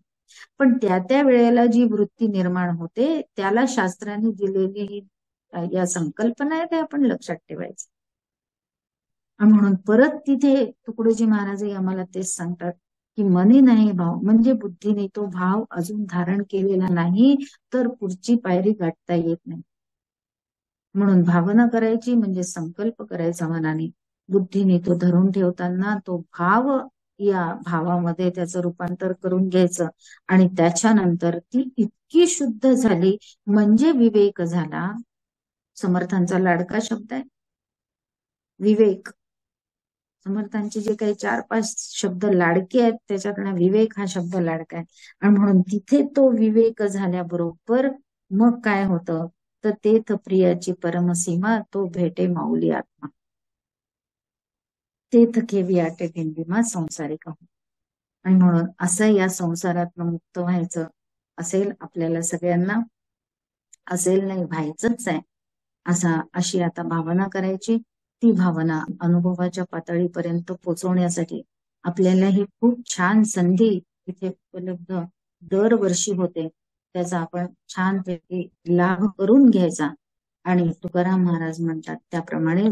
पण त्या त्या वेळेला जी वृत्ती निर्माण होते त्याला शास्त्राने दिलेली ही या संकल्पना आहे ते आपण लक्षात ठेवायचं. म्हणून परत तिथे तुकडोजी महाराजही आम्हाला तेच सांगतात की मनी नाही भाव म्हणजे बुद्धीने तो भाव अजून धारण केलेला नाही तर पुढची पायरी गाठता येत नाही. म्हणून भावना करायची म्हणजे संकल्प करायचा मनाने. बुद्धीने तो धरून ठेवताना तो भाव या भावामध्ये त्याचं रूपांतर करून घ्यायचं आणि त्याच्यानंतर ती इतकी शुद्ध झाली म्हणजे विवेक झाला. समर्थांचा लाडका शब्द आहे विवेक. समर्थांचे जे काही 4-5 शब्द लाडके आहेत त्याच्यातला विवेक हा शब्द लाडका आहे. आणि म्हणून तिथे तो विवेक झाल्याबरोबर मग काय होतं तर तेथ प्रियाची परमसीमा तो भेटे माऊली आत्मा. तेथ खेवी आटे दिंडीमा संसारिक हो. आणि म्हणून असं या संसारातनं मुक्त व्हायचं असेल आपल्याला सगळ्यांना, असेल नाही व्हायचंच आहे अशी आता भावना करायची. ती भावना अनुभवाच्या पातळीपर्यंत पोहोचवण्यासाठी आपल्याला ही खूप छान संधी इथे उपलब्ध दरवर्षी होते. त्याचा आपण छानपैकी लाभ करून घ्यायचा. आणि तुकाराम महाराज म्हणतात त्याप्रमाणे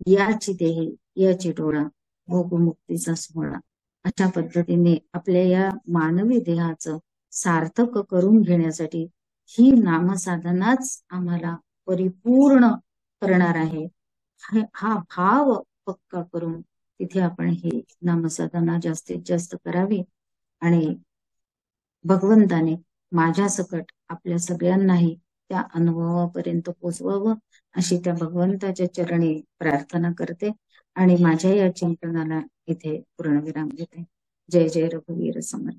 याची देही याची डोळा भोगमुक्तीचा सोहळा. अशा पद्धतीने आपल्या या मानवी देहाचं सार्थक करून घेण्यासाठी ही नामसाधनाच आम्हाला परिपूर्ण करणार आहे. हा भाव पक्का करून तिथे आपण ही नामसाधना जास्तीत जास्त करावी आणि भगवंताने माझ्या सकट आपल्या सगळ्यांनाही त्या अनुभवापर्यंत पोचवावं अशी त्या भगवंताच्या चरणी प्रार्थना करते आणि माझ्या या चिंतनाला इथे पूर्णविराम देते. जय जय रघुवीर समर्थ.